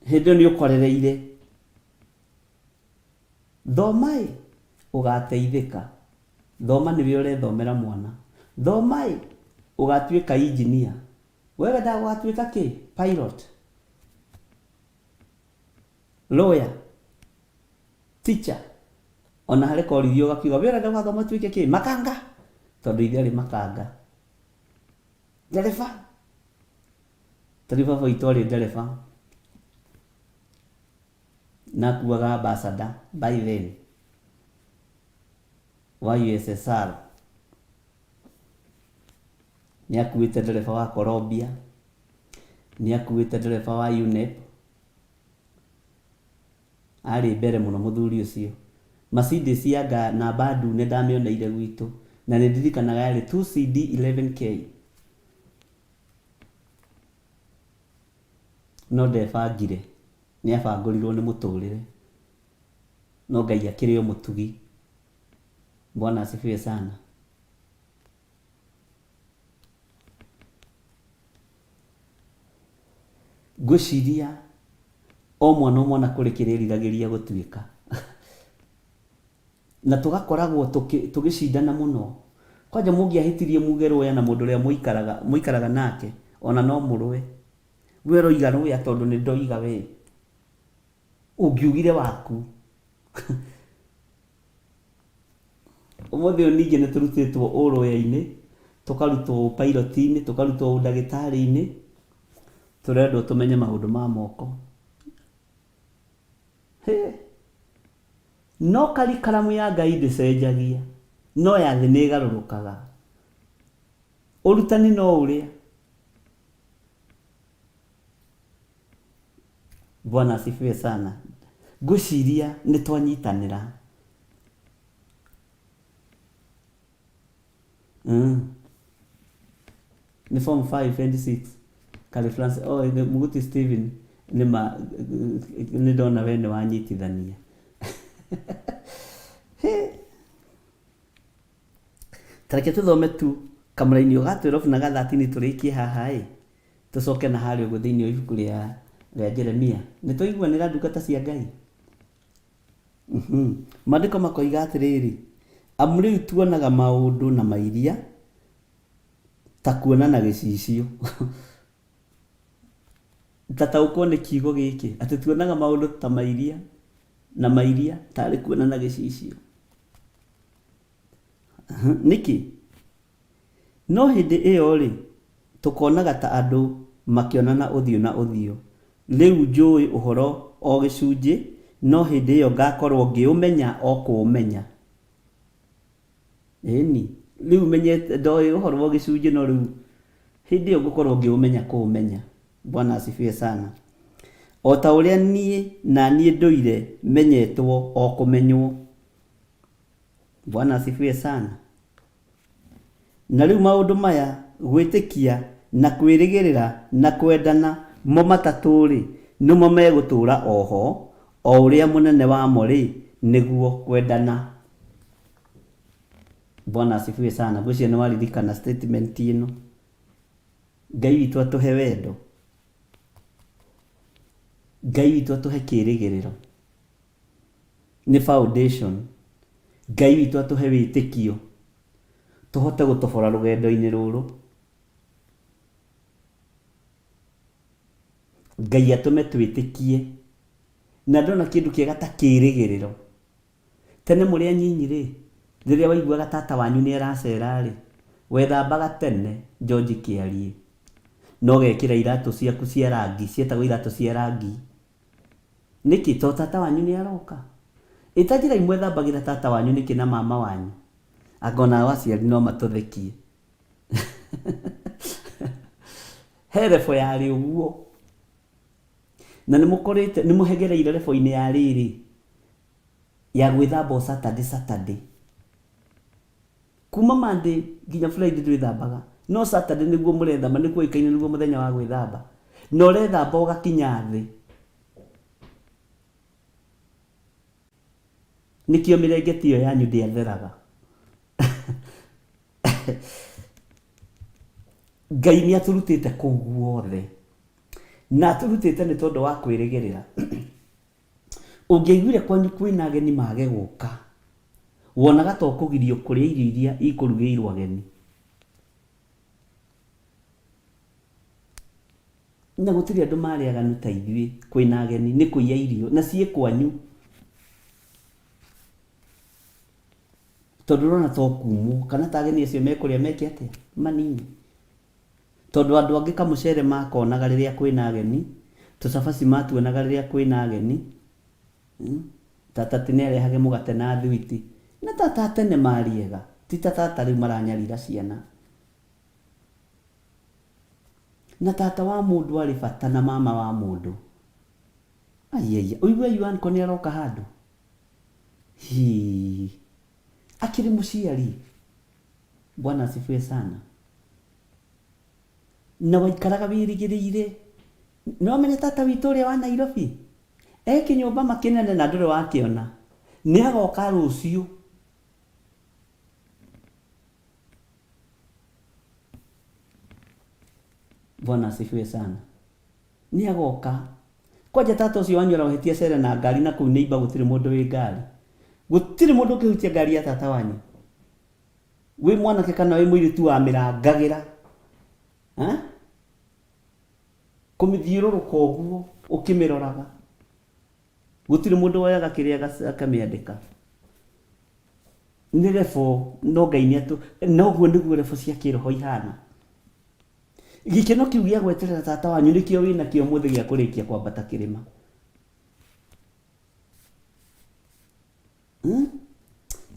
Hĩndĩ nĩ ũkorereire. Thomai ũgateithĩka. Thoma nĩwe ũrethomera mwana. Thomai ũgatuĩka engineer. Wewe ndagatuĩka kĩ? Pilot, lawyer, teacher. Ona harĩ korithio gakiuga wĩra ndagathoma tuĩke kĩ? Makanga. Tondũ ithe arĩ makanga. Ndereba. Tarifa witũ arĩ ndereba. Nakuaga ambassador by then wa USSR. Nĩ akuĩte ndereba wa Colombia, nĩ akuĩte ndereba wa UNEP. Arĩ mbere mũno mũthuri ũcio. Mercedes yanga namba ndune ndamĩoneire gwitũ, na nĩ ndirikanaga yarĩ 2CD 11K. No ndebangire, nĩ abangũrirwo nĩ mũtũrĩre, no Ngai akĩrĩ o mũtugi. Bwana asifiwe sana. Ngwĩciria o mwana kũrĩ kĩrĩa eriragĩria gũtuĩka. Na tũgakoragwo tũgĩcindana mũno. Kwanja mũngĩahĩtirie muge rũya na mũndũ ũrĩa mũikaraga nake, ona no mũrũe. We roiga rũya tondũ nĩ ndoiga we. Ũngiugire waku. Ũmũthĩ ũyũ ningĩ nĩ tũrutĩtwo ũrũya-inĩ, tũkarutwo pilot-inĩ, tũkarutwo ndagĩtarĩ-inĩ. Tũrendwo tũmenye maũndũ ma moko. No karikaramu ya Ngai ndĩcenjagia, no ya thĩ nĩ ĩgarũrũkaga. Ũrutani no ũrĩa. Bwana asifiwe sana. ngwĩciria nĩ twanyitanĩra. Nĩ form 5 and 6 Kari Francis Muguti Steven nĩ ndona we nĩ wanyitithania. Tareke tuthome tu kamũra-inĩ ga 12 na ga 13 tũrĩkie haha tũcoke na harĩa ũguo thĩinĩ wa ibuku rĩa Jeremia. Nĩ tũiguanĩra ndungata cia Ngai. Maandĩko makoiga atĩrĩrĩ, amu rĩu tuonaga maũndũ na mairia ta kuona na gĩcicio. Tataũkwo nĩ kiugo gĩkĩ atĩ tuonaga maũndũ ta mairia na mairia tarĩ kuona na gĩcicio. Nĩkĩ? No hĩndĩ ĩyo rĩ tũkonaga ta andũ makĩonana ũthiũ na ũthiũ. Rĩu njũĩ ũhoro o gĩcunjĩ, no hĩndĩ ĩyo ngakorwo ngĩũmenya o kũũmenya. Ĩni, rĩu menyete ndoĩ ũhoro o gĩcunjĩ, no rĩu hĩndĩ ĩyo ngũkorwo ngĩũmenya kũũmenya. Bwana asifiwe sana. O ta ũrĩa niĩ ndũire menyetwo o kũmenywo. Bwana asifiwe sana. Na rĩu maũndũ maya, gwĩtĩkia na kwĩrĩgĩrĩra na kwendana mo matatũ rĩ nĩmo megũtũũra oho, o ũrĩa mũnene wamo rĩ nĩguo kwendana. Bwana asifiwe sana. Gwĩciria nĩ waririkana statement ĩno. Ngai witũ atũhe wendo, Ngai witũ atũhe kĩĩrĩgĩrĩro, nĩ foundation. Ngai witũ atũhe wĩtĩkio tũhote gũtobora rũgendo-inĩ rũrũ. Ngai atũme twĩtĩkie. Na ndona kĩndũ kĩega ta kĩĩrĩgĩrĩro. Tene mũrĩ anyinyi rĩ, rĩrĩa waiguaga tata wanyu nĩ aracera rĩ, wethambaga tene George Kĩarie, no gekĩra iratũ ciaku cia rangi, cietagwo iratũ cia rangi. Nĩkĩ? To tata wanyu nĩ aroka. Ĩtanjĩra imwe thambagĩra tata wanyu nĩkĩ na mama wanyu, angona waciari no matũthekie. He rebo yarĩ ũguo. Na nĩ mũhegereire rebo-inĩ ya rĩrĩ ya gwĩthamba o Saturday. Kuma Monday nginya Friday ndwĩthambaga, no Saturday nĩguo mũrethamba, nĩguo ĩkaine nĩguo mũthenya wa gwĩthamba. Na ũrethamba ũgakinya thĩ. Nĩkĩo mĩrengeti ĩyo yanyu ndĩatheraga. Ngai nĩ atũrutĩte kũu guothe. Na atũrutĩte nĩ tondũ wa kwĩrĩgĩrĩra. Ũngĩaiguire kwanyu kwĩna ageni mage gũka, wonaga to kũgirio kũrĩa irio iria ikũrugĩirwo ageni. Na gũtirĩ andũ marĩaganu ta ithuĩ kwĩna ageni, nĩ kũiya irio na ciĩ kwanyu. Tondũ ũrona to kumwo, kana ta ageni acio mekũrĩa meke atĩa manini. Tondũ andũ angĩ kamũcere makonaga rĩrĩa kwĩna ageni, tũcabaci matuonaga rĩrĩa kwĩna ageni. Tata nĩ arehage mũgate na thwiti. Na tata tene mariega, ti tata rĩu maranyarira ciana. Na tata wa mũndũ arĩ bata na mama wa mũndũ. Aiya, ũigua Yuanko nĩ aroka handũ. Akĩrĩ mũciari. Bwana asifiwe sana. Na waikaraga wĩrĩgĩrĩire. Nĩ wamenya tata witũ ũrĩa wa Nairobi? Kĩnyũmba makĩnene na ndũrĩ wakĩona. Nĩ agoka rũciũ. Bwana asifiwe sana. Nĩ agoka. Kwanja tata ũcio wanyu arohetie cere na ngari na kũu neighbor gũtirĩ mũndũ wĩ ngari. Gũtirĩ mũndũ ũkĩhutia ngari ya tata wanyu. Wĩ mwanake kana wĩ mũirĩtu wa mĩrangagĩra. Kũmĩthiũrũrũka ũguo ũkĩmĩroraga. Gũtirĩ mũndũ woyaga kĩrĩa akamĩandĩka. Nĩ rebo, no Ngai nĩ atũ, noguo nĩguo rebo cia kĩroho ihana. Gĩkeno kĩu gĩa gweterera tata wanyu nĩkĩo wĩnakĩo mũthĩ gĩa kũrĩkia kwambata kĩrĩma.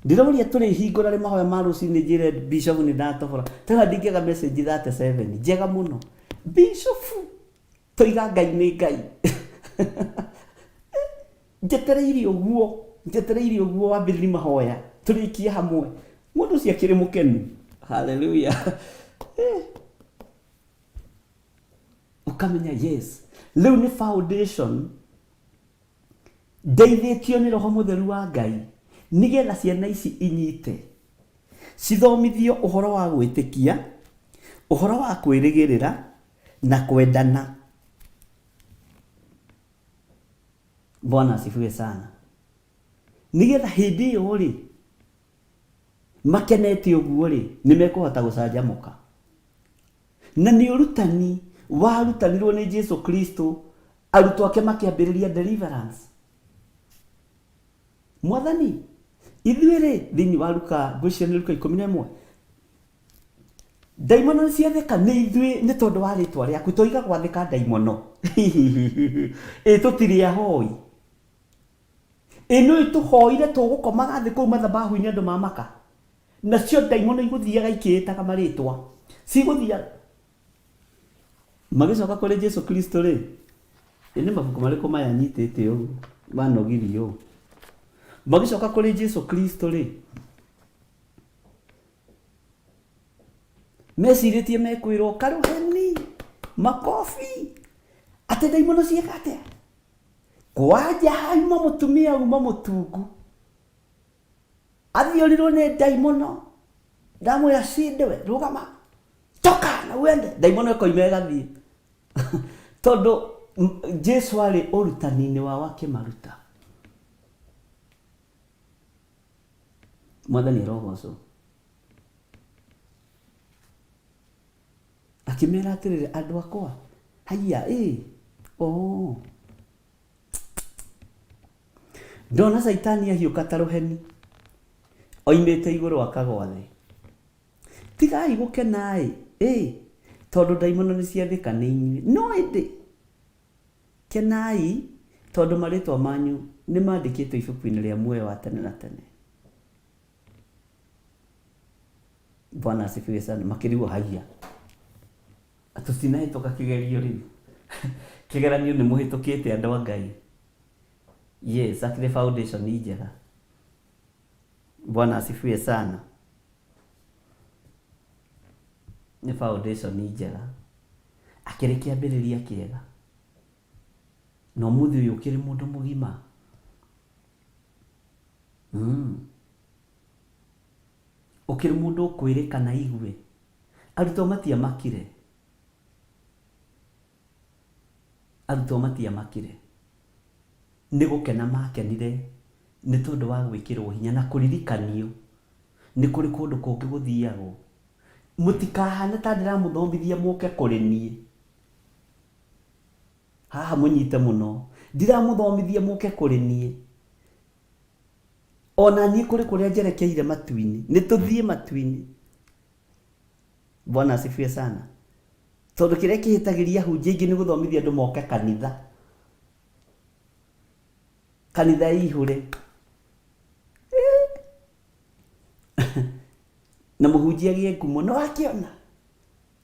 Ndĩroria tũrĩ hingũra rĩ mahoya ma rũcinĩ njĩre Bishop nĩ ndatobora. Tena ndingĩaga message 37 njega mũno. Bishop toiga Ngai nĩ Ngai. njetereire ũguo wambĩrĩri mahoya tũrĩkie hamwe mũndũ ũcio akĩrĩ mũkenu. Hallelujah. Ukamenya yes rĩu nĩ foundation ndeithĩtio nĩ Roho Mũtheru wa Ngai nĩgetha ciana ici inyite cithomithio ũhoro wa gwĩtĩkia, ũhoro wa kwĩrĩgĩrĩra na kwendana. Bwana asifiwe sana. Nĩgetha hĩndĩ ĩyo rĩ makenete ũguo rĩ nĩmekũhota gũcanjamũka. Na nĩ ũrutani warutanirwo nĩ Jesu Kristo, arutwo ake makĩambĩrĩria deliverance. Mwathani ithuĩ rĩ thĩinĩ wa Luka, ngwĩciria nĩ Luka 11, ndaimono nĩciathĩka nĩ ithuĩ nĩ tondũ wa rĩtwa rĩaku tũiga gwathĩka ndaimono. Tũtirĩ ahoi. Nĩ tũhoire tũgũkomaga thĩ kũu mathabahu-inĩ andũ mamaka. Nacio ndaimono igũthiaga ikĩĩtaga marĩtwa. Cigũthiaga magĩcoka kũrĩ Jesu Kristo rĩ. Nĩ mabuku marĩkũ maya nyitĩte ũũ manogirio ũũ. Magĩcoka kũrĩ Jesu Kristo rĩ mecirĩtie mekwĩrwo karũheni makobi atĩ ndaimono ciĩka atĩa. Kwanja hauma mũtumia uma mũtungu athiũrirwo nĩ ndaimono, ndamwĩra cindiwe rũgama toka na wende, ndaimono ĩkoima ĩgathiĩ. Tondũ Jesu arĩ ũrutani-inĩ wao akĩmaruta. Mwathani arogocwo akĩmera atĩrĩrĩ andũ akwa haiya ndona Saitani ahiũka ta rũheni oimĩte igũrũ akagwa thĩ. Tigai gũkena tondũ ndaimono nĩciathĩka nĩ inyuĩ, no ĩndĩ kenai tondũ marĩtwa manyu nĩmandĩkĩtwo ibuku-inĩ rĩa muoyo wa tene na tene. Bwana asifiwe sana. Makĩrigwo haiya tũtinahĩtũka kĩgerio rĩu. Kĩgeranio nĩ mũhĩtũkĩte andũ a Ngai. Yes, akĩrĩ foundation njega. Bwana asifiwe sana. Nĩ foundation njega. Akĩrĩ kĩambĩrĩria kĩega. No mũthĩ ũyũ ũkĩrĩ mũndũ mũgima. Ũkĩrĩ mũndũ ũkwĩrĩka na igue. Arutwo matiamakire. Nĩ gũkena makenire nĩ tondũ wa gwĩkĩrwo hinya na kũririkanio nĩ kũrĩ kũndũ kũngĩ gũthiagwo. Mũtikahane ta ndĩramũthomithia mũke kũrĩ niĩ. Haha mũnyite mũno. Ndiramũthomithia mũke kũrĩ niĩ. Ona niĩ kũrĩ kũrĩa njerekeire matu-inĩ. Nĩ tũthiĩ matu-inĩ. Bwana asifiwe sana. Tondũ kĩrĩa kĩhĩtagĩria hunjia ingĩ nĩ gũthomithia andũ moke kanitha. Kanitha ihũre. Na mũhunjia gĩe ngumo no akĩona.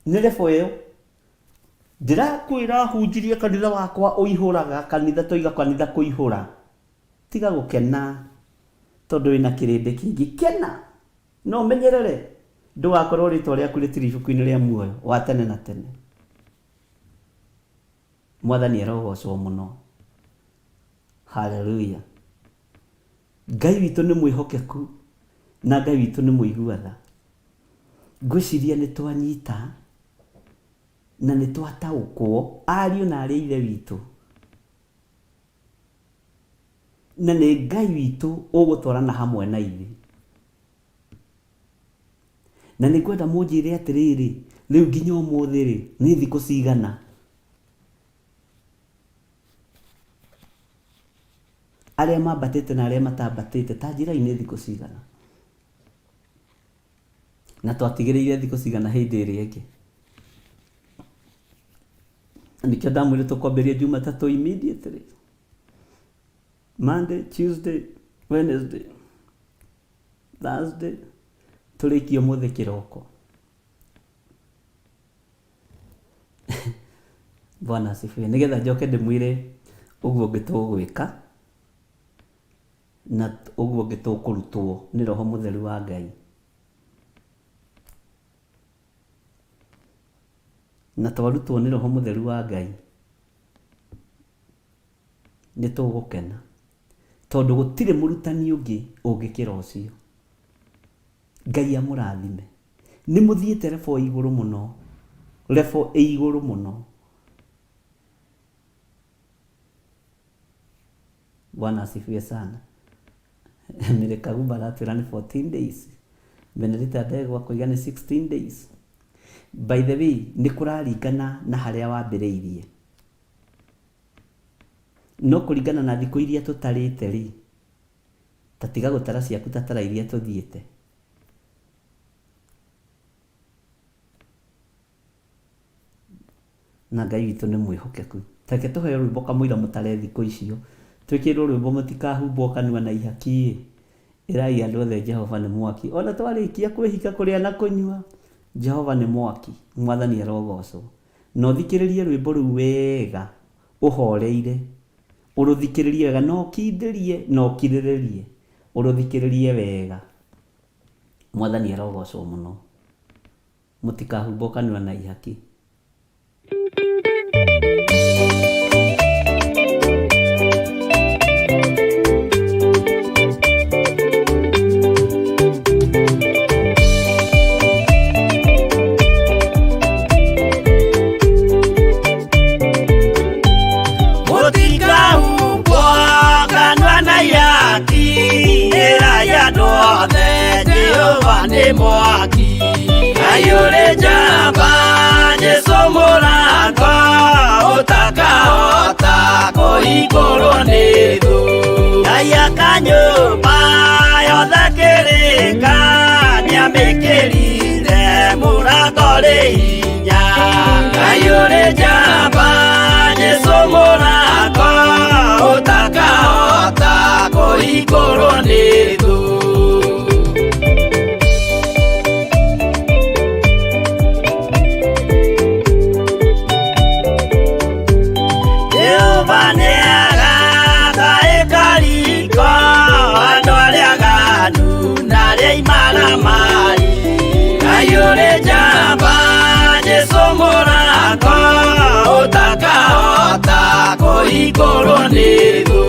Nĩ lebo ĩyo. Ndĩrakwĩra hunjirie kanitha wakwa ũihũraga kanitha toiga kanitha kũihũra. Tiga gũkena tondũ wĩna kĩrĩndĩ kĩingĩ. Kena no menyerere ndũgakorwo rĩtwa rĩaku rĩtirĩ ibuku-inĩ rĩa muoyo wa tene na tene. Mwathani arogocwo mũno. Hallelujah. Ngai witũ nĩ mwĩhokeku na Ngai witũ nĩ mũigua tha. Ngwĩciria nĩ twanyita na nĩ twataũkwo ariũ na arĩ ithe witũ. Na nĩ Ngai witũ ũgũtwarana hamwe na ithuĩ. Na nĩ kwenda mũnjĩre atĩrĩrĩ rĩu nginya ũmũthĩ rĩ nĩ thikũ cigana arĩa mambatĩte na arĩa matambatĩte ta njĩra-inĩ thikũ cigana. Na twatigĩrĩire thikũ cigana hĩndĩ ĩrĩa ĩngĩ. Nĩkĩo ndamwĩrire tũkwambĩrĩria Jumatatũ immediately. Monday, Tuesday, Wednesday, Thursday tũrĩkie mũthĩ kĩroko. Bwana asifiwe. Nĩgetha njoke ndĩmwĩre ũguo ũngĩ tũgwĩka na ũguo ũngĩ tũkũrutwo nĩ Roho Mũtheru wa Ngai. Na twarutwo nĩ Roho Mũtheru wa Ngai nĩ tũgũkena, tondũ gũtirĩ mũrutani ũngĩ ũngĩkĩra ũcio. Ngai amũrathime. Nĩ mũthiĩte level igũrũ mũno, level igũrũ mũno. Bwana asifiwe sana. Mireka Gumba aratwĩra nĩ 14 days. Benedita Ndegwa koiga nĩ 16 days. By the way, nĩ kũraringana na harĩa wambĩrĩirie. No kũringana na thikũ iria tũtarĩte rĩ, tatiga gũtara ciaku tatara iria tũthiĩte. Na Ngai witũ nĩ mwĩhokeku. Reke tũheo rwĩmbo kamũira mũtare thikũ icio. Twĩkĩrwo rwĩmbo mũtikahumbwo kanua na ihaki. Ĩrai andũ othe Jehova nĩ mwaki. Ona twarĩkia kwĩhika kũrĩa na kũnyua, Jehova nĩ mwaki. Mwathani arogocwo. No thikĩrĩrie rwĩmbo rũu wega, ũhoreire. Ũrũthikĩrĩrie wega, no kindĩrie, no kirĩrĩrie. Ũrũthikĩrĩrie wega. Mwathani arogocwo mũno. Mũtikahumbwo kanua na ihaki. Mwaki ayure jamba Jesu mũrango ũtakahota kũhingũrwo nĩ thũ. Ngai akanyũmba yothe kĩrĩka nĩamĩkĩrire mũrango rĩ hinya. Ayure jamba Jesu mũrango ũtakahota kũhingũrwo nĩ thũ. Ayure jamba Jesu mũrango ũtakahota kũhingũrwo nĩ thũ.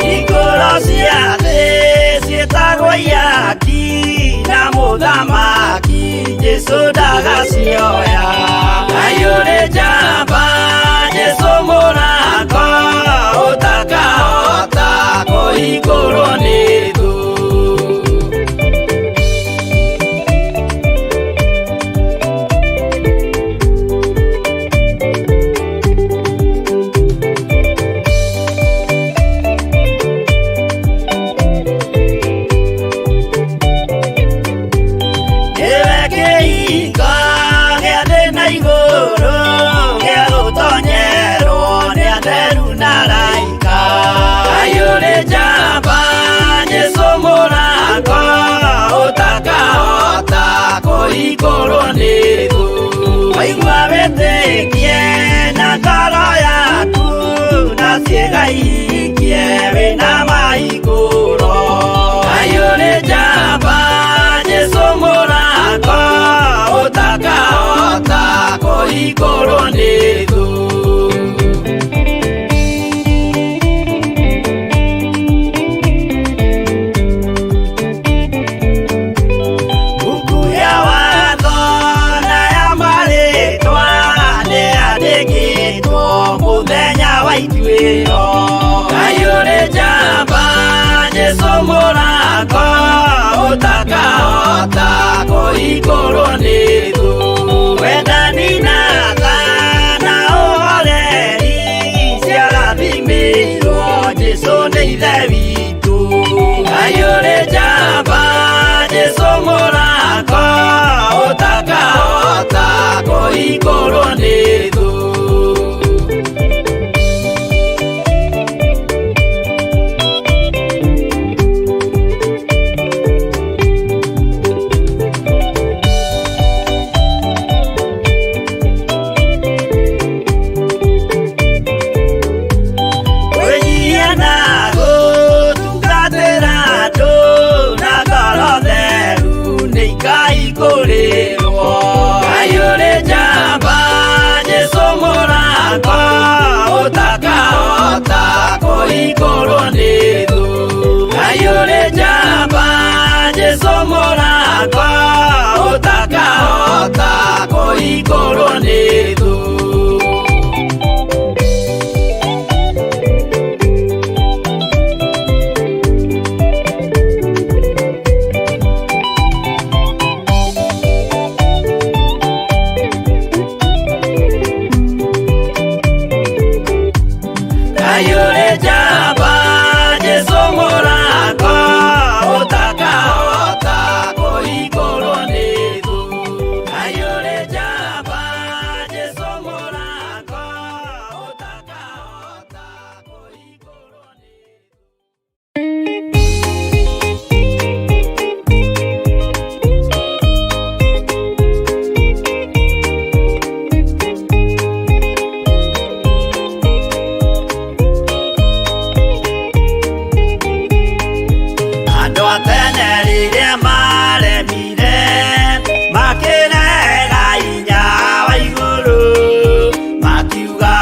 Hingũro cia thĩ ciĩtagwo ihaki na mũthamaki Jesu ndagacioya. Ayure jamba Jesu mũrango ũtakahota kũhingũrwo nĩ thũ. Kũhingũrwo nĩ thũ. Waigua wĩtĩkie na ngoro yaku na ciĩga ihikie wĩna mahingũro. Ayũrĩ njamba Jesu mũrango ũtakahota kũhingũrwo nĩ thũ. Ayũrĩ njamba Jesu tene rĩrĩa maremire makĩrega hinya wa igũrũ makiuga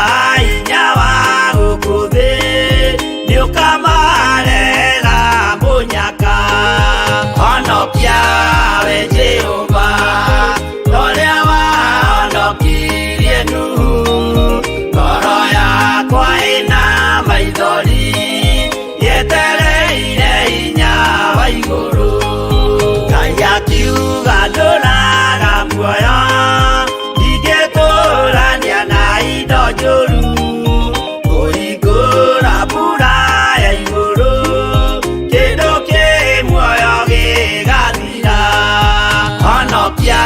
hinya wa gũkũ thĩ nĩũkamarehera mũnyaka honokia we Jehova ũrĩa wahonokirie Nuhu ngoro yakwa ĩna maithori yetereire hinya wa igũrũ Ngai akiuga ndũraga muoyo ndingĩtũrania na indo njũru kũhingũra mbura ya igũrũ kĩndũ kĩ muoyo gĩgathira honokia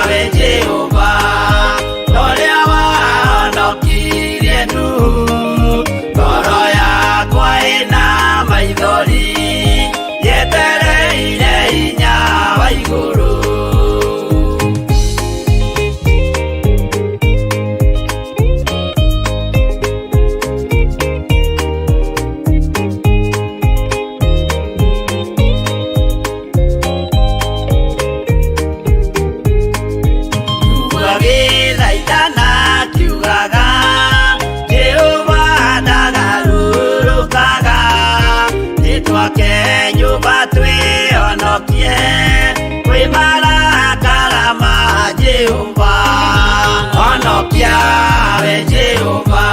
we Jehova ũrĩa wahonokirie Nuhu ngoro yakwa ĩna maithori yetereire hinya wa igũrũ gĩthaithana kiugaga Jehova ndagarũrũkaga nĩtwake nyũmba twĩhonokie kwĩ marakara ma Jehova honokia we Jehova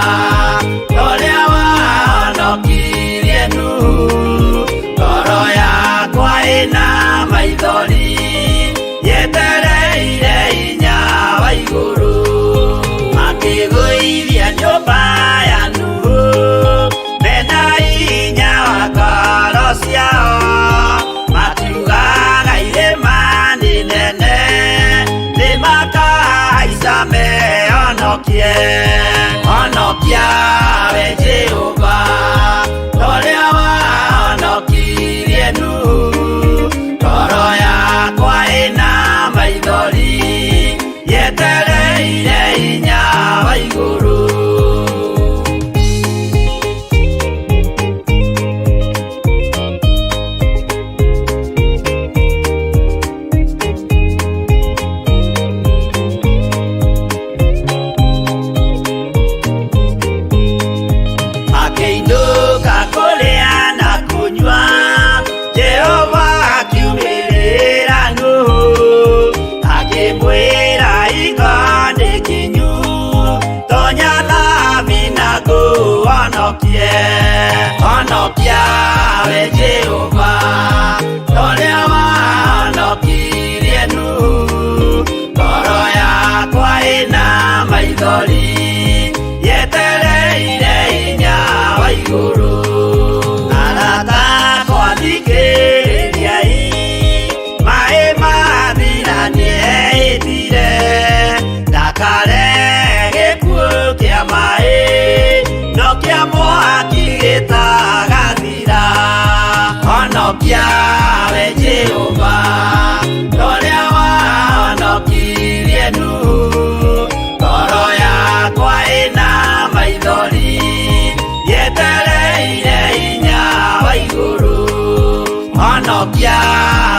ũrĩa wahonokirie Nuhu ngoro yakwa ĩna maithori yetereire hinya wa igũrũ makĩgũithia nyũmba ya Nuhu mena hinya wa ngoro ciao makiugaga irĩma nĩ nene nĩmakahaica mehonokie honokia we Jehova ũrĩa wahonokirie Nuhu ngoro yakwa ĩna maithori yetereire hinya wa igũrũ akĩinũka kũrĩa na kũnyua Jehova akiumĩrĩra Nuhu akĩmwĩra hingo nĩ nginyu tonya thabina ngũhonokie honokia we Jehova ũrĩa wahonokirie Nuhu ngoro yakwa ĩna maithori yetereire hinya wa igũrũ arata akwa thikĩrĩriai maĩ mathira nĩehĩtire ndakarehe gĩkuũ kĩa maĩ no kĩa mwaki gĩtagathira honokia we Jehova ũrĩa wahonokirie Nuhu ngoro yakwa ĩna maithori yetereire hinya wa igũrũ honokia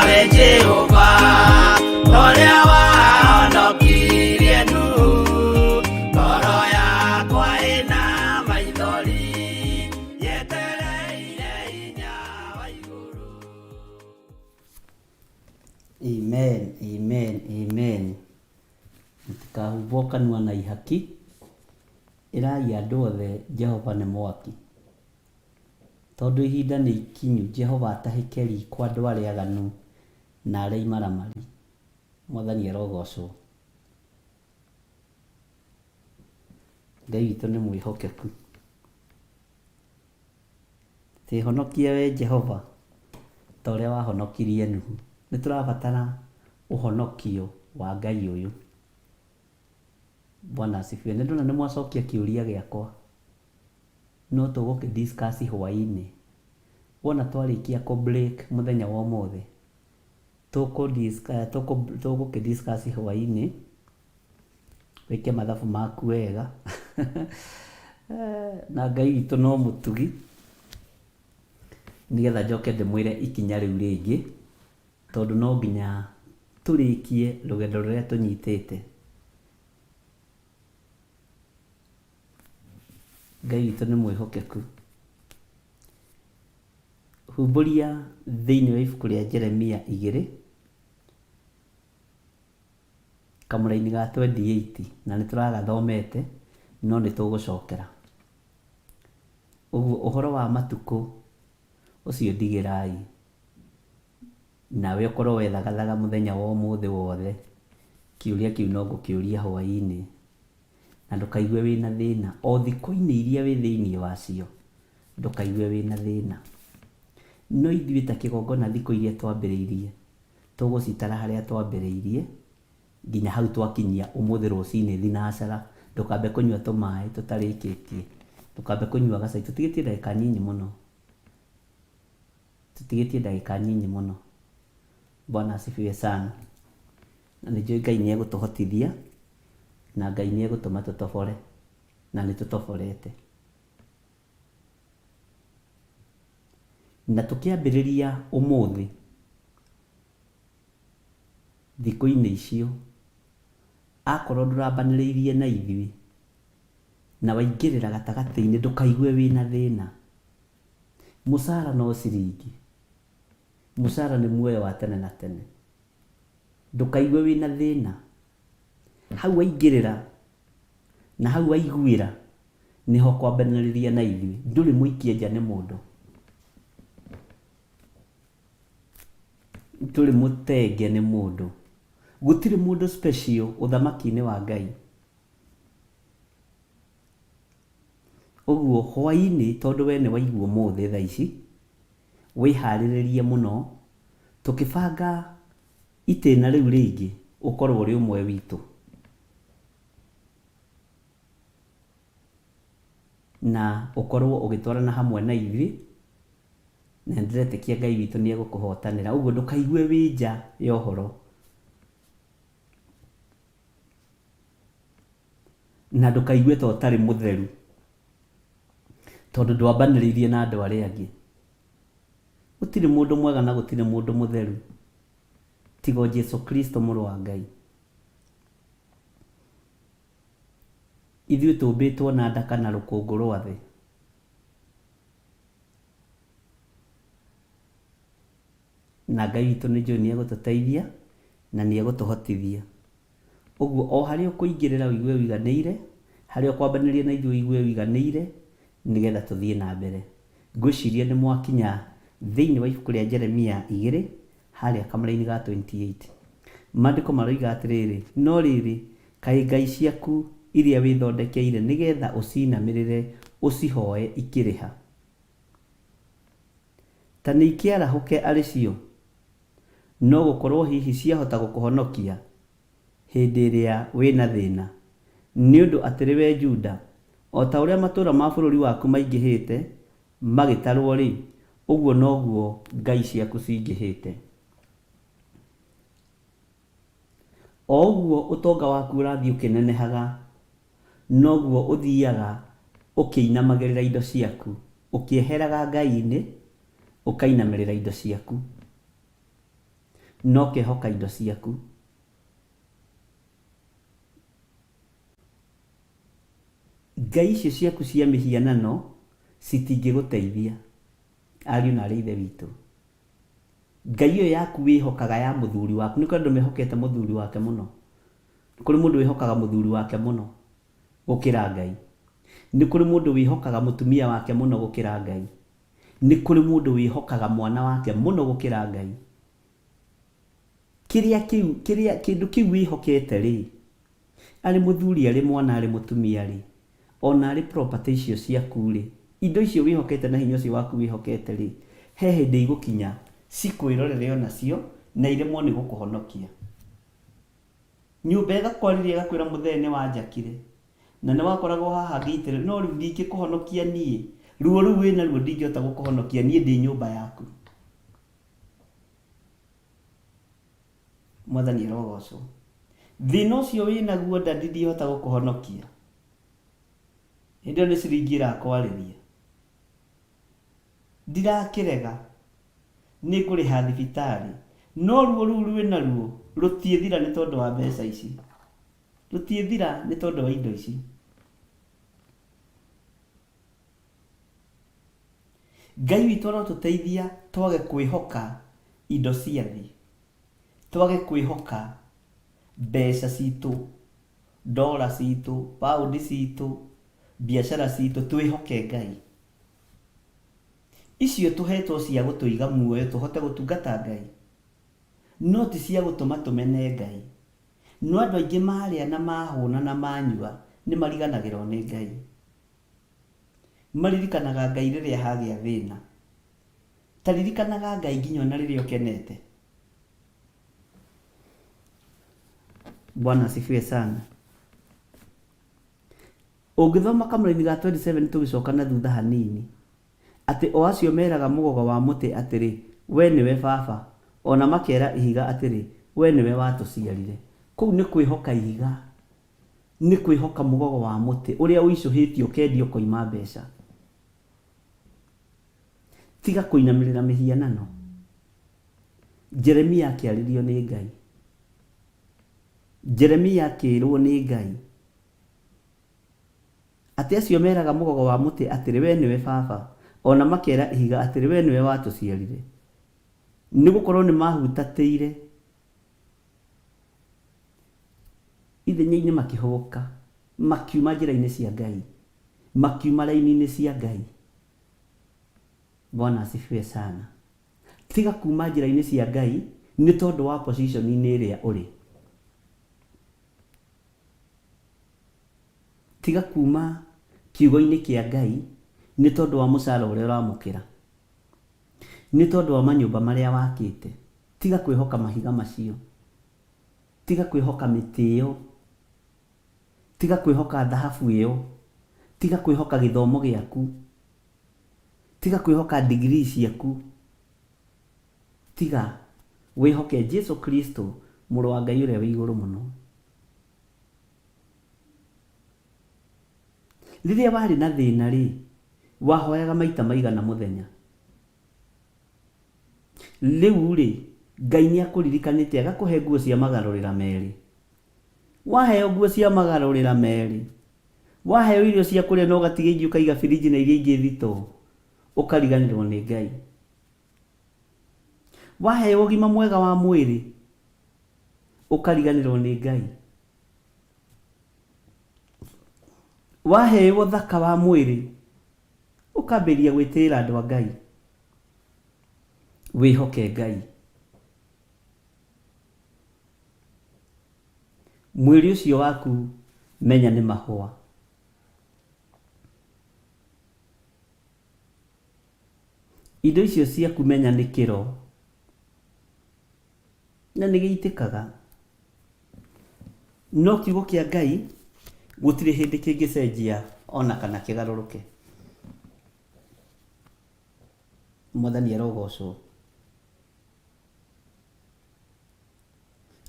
we Jehova ũrĩa wahonokirie Nuhu ngoro yakwa ĩna maithori yetereire hinya wa igũrũ Amen, amen, amen. Mũtikahumbwo kanua na ihaki ĩrai andũ othe Jehova nĩ mwaki tondũ ihinda nĩ ikinyu Jehova atahĩke riko andũ arĩa aganu na arĩa imaramari Mwathani arogocwo Ngai witũ nĩ mwĩhokeku tĩhonokie we Jehova ta ũrĩa wahonokirie Nuhu nĩ tũrabatara ũhonokio wa Ngai ũyũ Bwana asifiwe. Nĩ ndona nĩ mwacokia kĩũria gĩakwa no tũgũkĩdiscuss hwaĩ-inĩ wona twarĩkia kũ break mũthenya wa ũmũthĩ tũgũkĩdiscuss hwaĩ-inĩ wĩke mathabu maku wega na Ngai witũ no mũtugi nigetha njoke ndĩmwĩre ikinya rĩu rĩngĩ, tondũ no nginya tũrĩkie rũgendo rũrĩa tũnyitĩte. Ngai witũ nĩ mwĩhokeku. Humbũria thĩinĩ wa ibuku rĩa Jeremia 2 kamũra-inĩ ga 28, na nĩ tũragathomete no nĩ tũgũcokera. Ũguo ũhoro wa matukũ ũcio ndigĩrai, nawe ũkorwo wethagathaga mũthenya wa ũmũthĩ wothe, kĩũria kĩu no ngũkĩũria hwaĩ-inĩ, na ndũkaigue wĩna thĩna o thikũ-inĩ iria wĩ thĩinĩ wacio, ndũkaigue wĩna thĩna. No ithuĩ ta kĩgongona thikũ iria twambĩrĩirie tũgũcitara harĩa twambĩrĩirie nginya hau twakinyia ũmũthĩ rũcinĩ thinacara. Ndũkambe kũnyua tũmaĩ tũtarĩkĩtie, ndũkambe kũnyua gacai. Tũtigĩtie ndagĩka nyinyi mũno, tũtigĩtie ndagĩka nyinyi mũno. Bwana asifiwe sana. Na nĩ njũĩ Ngai nĩ egũtũhotithia, na Ngai nĩ egũtũma tũtobore, na nĩ tũtoborete. Na tũkĩambĩrĩria ũmũthĩ thikũ-inĩ icio, akorwo ndũrambanĩrĩirie na ithuĩ na waingĩrĩra gatagatĩ-inĩ, ndũkaigue wĩna thĩna. Mũcara no ciringi, mũcara nĩ muoyo wa tene na tene, ndũkaigue wĩna thĩna. Hau waingĩrĩra na hau waiguĩra nĩho kwambanĩrĩria na ithuĩ. Ndũrĩ mũikia nja nĩ mũndũ, ndũrĩ mũtenge nĩ mũndũ, gũtirĩ mũndũ special ũthamaki-inĩ wa Ngai. Ũguo hwaĩ-inĩ, tondũ we nĩ waigua ũmũthĩ thaa ici, wĩharĩrĩrie mũno, tũkĩbanga itĩna rĩu rĩngĩ ũkorwo ũrĩ ũmwe witũ, na ũkorwo ũgĩtwarana hamwe na ithuĩ, na ndĩretĩkia Ngai witũ nĩ egũkũhotanĩra. Ũguo ndũkaigue wĩ nja ya ũhoro, na ndũkaigue ta ũtarĩ mũtheru, tondũ ndwambanĩrĩirie na andũ arĩa angĩ. Gũtirĩ mũndũ mwega na gũtirĩ mũndũ mũtheru tiga Jesũ Kristo mũrũ wa Ngai. Ithuĩ tũmbĩtwo na nda kana rũkũngũ rwa thĩ, na Ngai witũ nĩ njũĩ nĩ egũtũteithia na nĩ egũtũhotithia. Ũguo o harĩa ũkũingĩrĩra ũigue ũiganĩire, harĩa ũkwambanĩria na ithuĩ ũigue ũiganĩire, nĩgetha tũthiĩ na mbere. Ngwĩciria nĩ mwakinya thĩinĩ wa ibuku rĩa Jeremia 2 harĩa kamũra-inĩ ga 28. Maandĩko maroiga atĩrĩrĩ, no rĩrĩ kaĩ ngai ciaku iria wĩthondekeire nĩgetha ũcinamĩrĩre ũcihoe ikĩrĩha? Ta nĩ ikĩarahũke arĩ cio, no gũkorwo hihi ciahota gũkũhonokia hĩndĩ ĩrĩa wĩna thĩna. Nĩ ũndũ atĩrĩ we Juda, o ta ũrĩa matũũra ma bũrũri waku maingĩhĩte magĩtarwo rĩ, ũguo noguo ngai ciaku cingĩhĩte. O ũguo ũtonga waku ũrathiĩ ũkĩnenehaga, noguo ũthiaga ũkĩinamagĩrĩra indo ciaku, ũkĩeheraga Ngai-inĩ ũkainamĩrĩra indo ciaku, no kehoka indo ciaku. Ngai icio ciaku cia mĩhianano citingĩgũteithia, ariũ na arĩ ithe witũ. Ngai ĩyo yaku wĩhokaga ya mũthuri waku, nĩ kũrĩ andũ mehokete mũthuri wake mũno. Nĩ kũrĩ mũndũ wĩhokaga mũthuri wake mũno gũkĩra Ngai. Nĩ kũrĩ mũndũ wĩhokaga mũtumia wake mũno gũkĩra Ngai. Nĩ kũrĩ mũndũ wĩhokaga mwana wake mũno gũkĩra Ngai. Kĩndũ kĩu wĩhokete rĩ, arĩ mũthuri arĩ mwana arĩ mũtumia rĩ, ona arĩ property icio ciaku rĩ, indo icio wĩhokete na hinya ũcio waku wĩhokete rĩ, he hĩndĩ igũkinya cikwĩrorere onacio na iremwo nĩ gũkũhonokia. Nyũmba ĩgakwarĩria ĩgakwĩra mũthee nĩ wanjakire na nĩ wakoragwo haha ngĩitĩrĩra, no rĩu ndingĩkũhonokia niĩ, ruo rũu wĩna ruo ndingĩhota gũkũhonokia niĩ ndĩ nyũmba yaku. Mwathani arogocwo. Thĩna ũcio wĩnaguo nda ndingĩhota gũkũhonokia, hĩndĩ ĩyo nĩ ciringi ĩrakwarĩria. ndirakĩrega nĩ ngũrĩha thibitarĩ, no ruo rũu rwĩna ruo rũtiĩthira nĩ tondũ wa mbeca ici, rũtiĩthira nĩ tondũ wa indo ici. Ngai witũ arotũteithia twage kwĩhoka indo cia thĩ, twage kwĩhoka mbeca citũ, ndora citũ, paundi citũ, biacara citũ, twĩhoke Ngai. Icio tũhetwo cia gũtũiga muoyo tũhote gũtungata Ngai, no ti cia gũtũma tũmene Ngai. No andũ aingĩ marĩa na mahũna na manyua nĩ mariganagĩrwo nĩ Ngai, maririkanaga Ngai rĩrĩa hagĩa thĩna. Ta ririkanaga Ngai nginya na rĩrĩa ũkenete. Bwana asifiwe sana. Ũngĩthoma Kamũra-inĩ ga 27 tũgĩcoka na thutha hanini, atĩ o acio meraga mũgogo wa mũtĩ atĩrĩ, we nĩwe baba, ona makera ihiga atĩrĩ, we nĩwe watũciarire. Kũu nĩ kwĩhoka ihiga, nĩ kwĩhoka mũgogo wa mũtĩ ũrĩa ũicũhĩtio ũkendio koima mbeca. Tiga kũinamĩrĩra mĩhianano. Jeremia akĩarĩrio nĩ Ngai, Jeremia akĩrwo nĩ Ngai atĩ acio meraga mũgogo wa mũtĩ atĩrĩ, we nĩwe baba, ona makera ihiga atĩrĩ, we nĩwe watũciarire, nĩ gũkorwo nĩ mahutatĩire ithenya-inĩ makĩhũka, makiuma njĩra-inĩ cia Ngai, makiuma raini-inĩ cia Ngai. Bwana asifiwe sana. Tiga kuma njĩra-inĩ cia Ngai nĩ tondũ wa position-inĩ ĩrĩa ũrĩ. Tiga kuma kiugo-inĩ kĩa Ngai nĩ tondũ wa mũcara ũrĩa ũramũkĩra, nĩ tondũ wa manyũmba marĩa wakĩte. Tiga kwĩhoka mahiga macio, tiga kwĩhoka mĩtĩ ĩyo, tiga kwĩhoka thahabu ĩyo, tiga kwĩhoka gĩthomo gĩaku, tiga kwĩhoka degree ciaku. Tiga wĩhoke Jesu Kristo, mũrũ wa Ngai ũrĩa wĩ igũrũ mũno. Rĩrĩa warĩ na thĩna rĩ, wahoyaga maita maigana mũthenya? Rĩu rĩ, Ngai nĩ akũririkanĩte agakũhe nguo cia magarũrĩra merĩ. Waheo nguo cia magarũrĩra merĩ, waheo irio cia kũrĩa na ũgatiga ingĩ ũkaiga firiji na iria ingĩ thitoo, ũkariganĩrwo nĩ Ngai. Waheo ũgima mwega wa mwĩrĩ, ũkariganĩrwo nĩ Ngai. Waheo thaka wa mwĩrĩ, ũkambĩrĩria gwĩtĩĩra andũ a Ngai. Wĩhoke Ngai. Mwĩrĩ ũcio waku menya nĩ mahũa. Indo icio ciaku menya nĩ kĩro na nĩ gĩitĩkaga. No kiugo kĩa Ngai gũtirĩ hĩndĩ kĩngĩcenjia ona kana kĩgarũrũke. Mwathani arogocwo.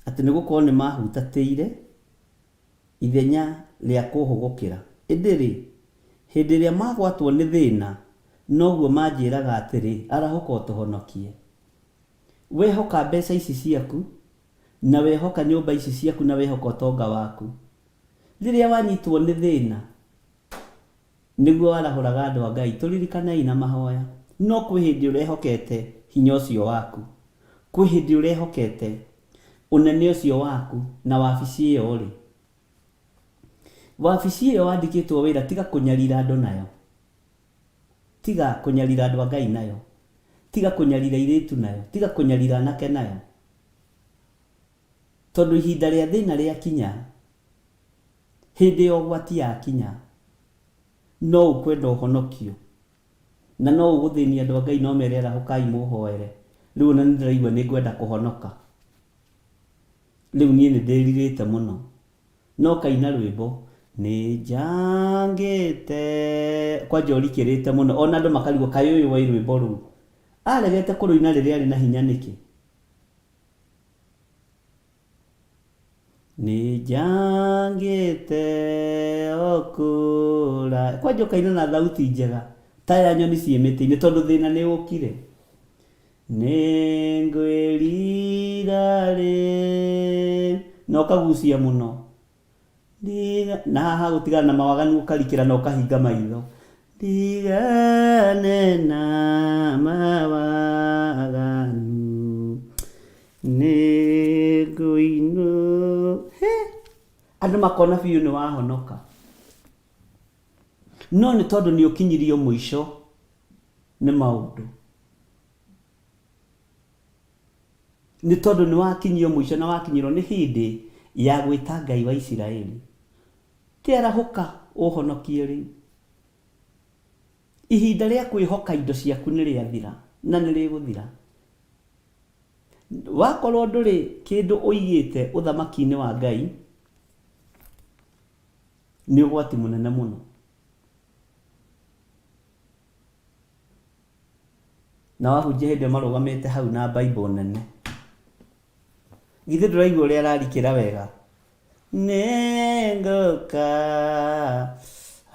Atĩ nĩ gũkorwo nĩ mahutatĩire ithenya rĩa kũhũgũkĩra. Ĩndĩ rĩ, hĩndĩ ĩrĩa magwatwo nĩ thĩna, noguo manjĩraga atĩrĩ, arahũka ũtũhonokie. Wehoka mbeca ici ciaku, na wehoka nyũmba ici ciaku, na wehoka ũtonga waku. Rĩrĩa wanyitwo nĩ thĩna, nĩguo warahũraga andũ a Ngai. Tũririkanei na mahoya. No kwĩ hĩndĩ ũrehokete hinya ũcio waku, kwĩ hĩndĩ ũrehokete ũnene ũcio waku na wabici ĩyo rĩ. Wabici ĩyo wandĩkĩtwo wĩra, tiga kũnyarira andũ nayo, tiga kũnyarira andũ a Ngai nayo, tiga kũnyarira airĩtu nayo, tiga kũnyarira anake nayo. Tondũ ihinda rĩa thĩna rĩakinya, hĩndĩ ya ũgwati yakinya, no ũkwenda ũhonokio, na no ũgũthĩnia andũ a Ngai, no mere arahũkai mũhoere. Rĩu na nĩndĩraigua nĩ ngwenda kũhonoka. Rĩu niĩ nĩ ndĩrirĩte mũno, no kaina rwĩmbo nĩ njangĩte, kwanja ũrikĩrĩte mũno, ona andũ makarigwo kaĩ ũyũ wa rwĩmbo rũu aregete kũrũina rĩrĩa arĩ na hinya nĩkĩ? Nĩ njangĩte okũra, kwanja ũkaina na thauti njega, ta ya nyoni ciĩmĩtĩ-inĩ tondũ thĩna nĩ ũkire. Nĩ ngwĩrira rĩ na ũkagucia mũno na haha gũtigana na mawaganu ũkarikĩra na ũkahinga maitho. Ndigane na mawaganu nĩ ngũinũ. Andũ makona biũ nĩ wahonoka, no nĩ tondũ nĩ ũkinyirio mũico nĩ maũndũ, nĩ tondũ nĩ wakinyio mũico na wakinyirwo nĩ hĩndĩ ya gwĩta Ngai wa Isiraeli. Kĩarahũka ũhonokie rĩu. Ihinda rĩa kwĩhoka indo ciaku nĩ rĩathira na nĩ rĩgũthira. Wakorwo ndũrĩ kĩndũ ũigĩte ũthamaki-inĩ wa Ngai, nĩ ũgwati mũnene mũno. Na wahunjia hĩndĩ marũgamĩte hau na Bible nene, githĩ ndũraigua ũrĩa ararikĩra wega? Nĩ ngũka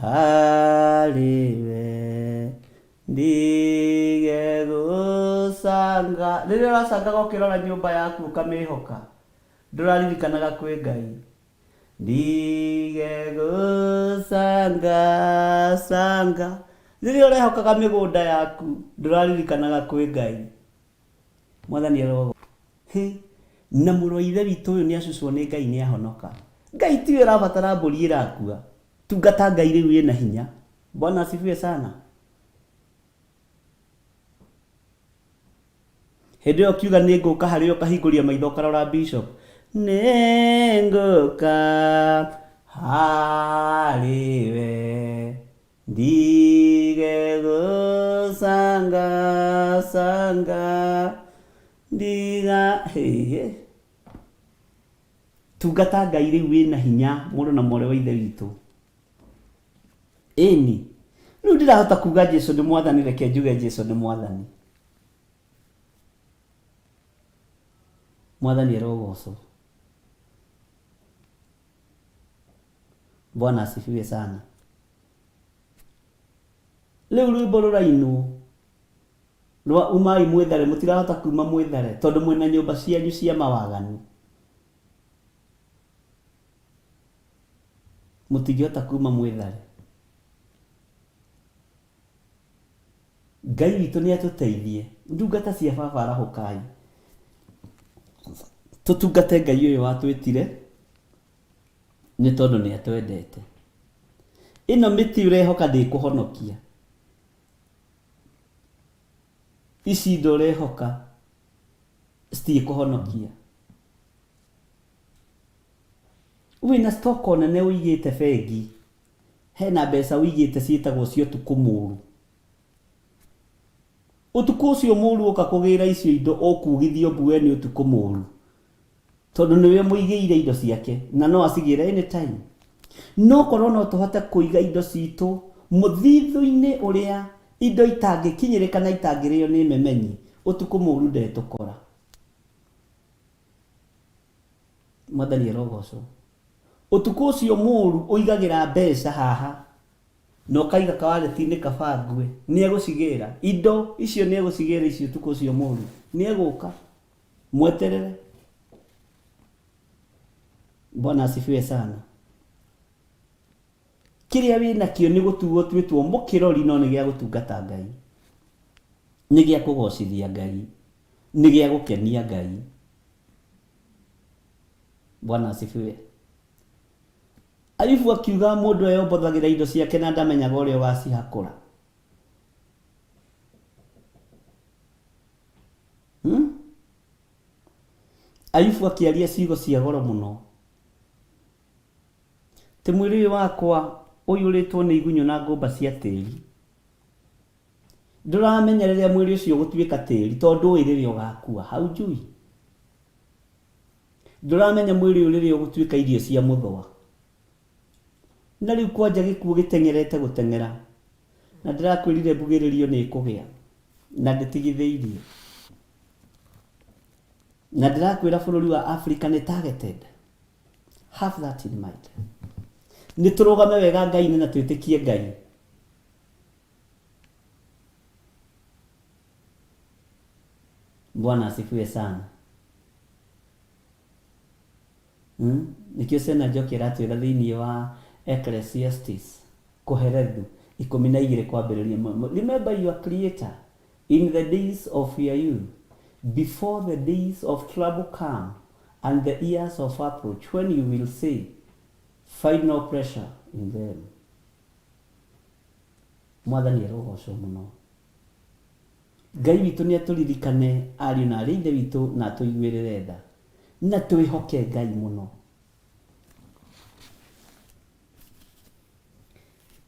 harĩwe ndige gũcanga. Rĩrĩa ũracangaga ũkĩrora nyũmba yaku ũkamĩhoka, ndũraririkanaga kwĩ Ngai. Ndige gũcanga. Rĩrĩa ũrehokaga mĩgũnda yaku ndũraririkanaga kwĩ Ngai. Mwathani arogo. Na mũrũ wa ithe witũ ũyũ nĩ acucwo nĩ Ngai nĩ ahonoka. Ngai tiwe ũrabatara mbũri ĩrakua. Tungata Ngai rĩu ĩna hinya. Bwana asifiwe sana. Hĩndĩ ĩyo kiuga nĩ ngũka harĩ ũkahingũria maitho ũkarora Bishop. Nĩ ngũka harĩwe ndige gũcanga ndiga tungata Ngai rĩu wĩna hinya mũndũ na mwarĩ wa ithe witũ. Ĩni rĩu ndirahota kuga Jesũ nĩ mwathani, reke njuge Jesũ nĩ mwathani. Mwathani arogocwo. Bwana asifiwe sana. Rĩu rwĩmbo rũrainwo rwa umai mwĩthare, mũtirahota kuma mwĩthare tondũ mwĩna nyũmba cianyu cia mawaganu. Mũtingĩhota kuma mwĩthare. Ngai witũ nĩ atũteithie. Ndungata cia baba arahũkai. Tũtungate Ngai ũyũ watwĩtire nĩ tondũ nĩ atwendete. Ĩno mĩtĩ ũrehoka ndĩkũhonokia. Ici indo ũrehoka citikũhonokia. Wĩna stoko nene ũigĩte bengi, hena mbeca ũigĩte ciĩtagwo cia ũtukũ mũũru. Ũtukũ ũcio mũũru ũka kũgĩra icio indo ũkugithio mbuwe nĩ ũtukũ mũũru, tondũ nĩwe mũigĩire indo ciake na no acigĩre anytime. No korwo no tũhote kũiga indo citũ mũthithũ-inĩ ũrĩa indo itangĩkinyĩrĩka na itangĩrĩo nĩ memenyi, ũtukũ mũũru ndetũkora. Mwathani arogocwo. Ũtukũ ũcio mũũru ũigagĩra mbeca haha na ũkaiga kawareti-inĩ kabangwe, nĩ egũcigĩra indo icio, nĩ egũcigĩra icio ũtukũ ũcio mũũru, nĩ egũka mweterere. Bwana asifiwe sana. Kĩrĩa wĩnakĩo nĩ gũtuo twĩtwo mũkĩrori, no nĩ gĩa gũtungata Ngai, nĩ gĩa kũgocithia Ngai, nĩ gĩa gũkenia Ngai. Bwana asifiwe. Ayubu akiuga mũndũ eyombothagĩra indo ciake na ndamenyaga ũrĩa wacihakũra. Ayubu akĩaria ciugo cia goro mũno. Ti mwĩrĩ ũyũ wakwa ũiyũrĩtwo nĩ igunyũ na ngũmba cia tĩri. Ndũramenya rĩrĩa mwĩrĩ ũcio gũtuĩka tĩri, tondũ ũĩ rĩrĩa ũgakua, hau njui. Ndũramenya mwĩrĩ ũyũ rĩrĩa ũgũtuĩka irio cia mũthwa. Na rĩu kwanja gĩkuũ gĩteng'erete gũteng'era, na ndĩrakwĩrire mbugĩrĩrio nĩ kũgĩa na ndĩtigithĩirie. Na ndĩrakwĩra bũrũri wa Africa nĩ targeted. Have that in mind. Nĩ tũrũgame wega Ngai-inĩ na twĩtĩkie Ngai. Bwana asifiwe sana. Nikio sena Njoki ratwira thiini wa Ecclesiastes Koherethu 12 kwambĩrĩria. Remember your creator in the days of your youth, before the days of trouble come and the years of approach, when you will say, find no pressure in them. Mwathani arogocwo mũno. Ngai witũ nĩ atũririkane ariũ na arĩa ithe witũ na atũiguĩrĩre tha na twĩhoke Ngai mũno.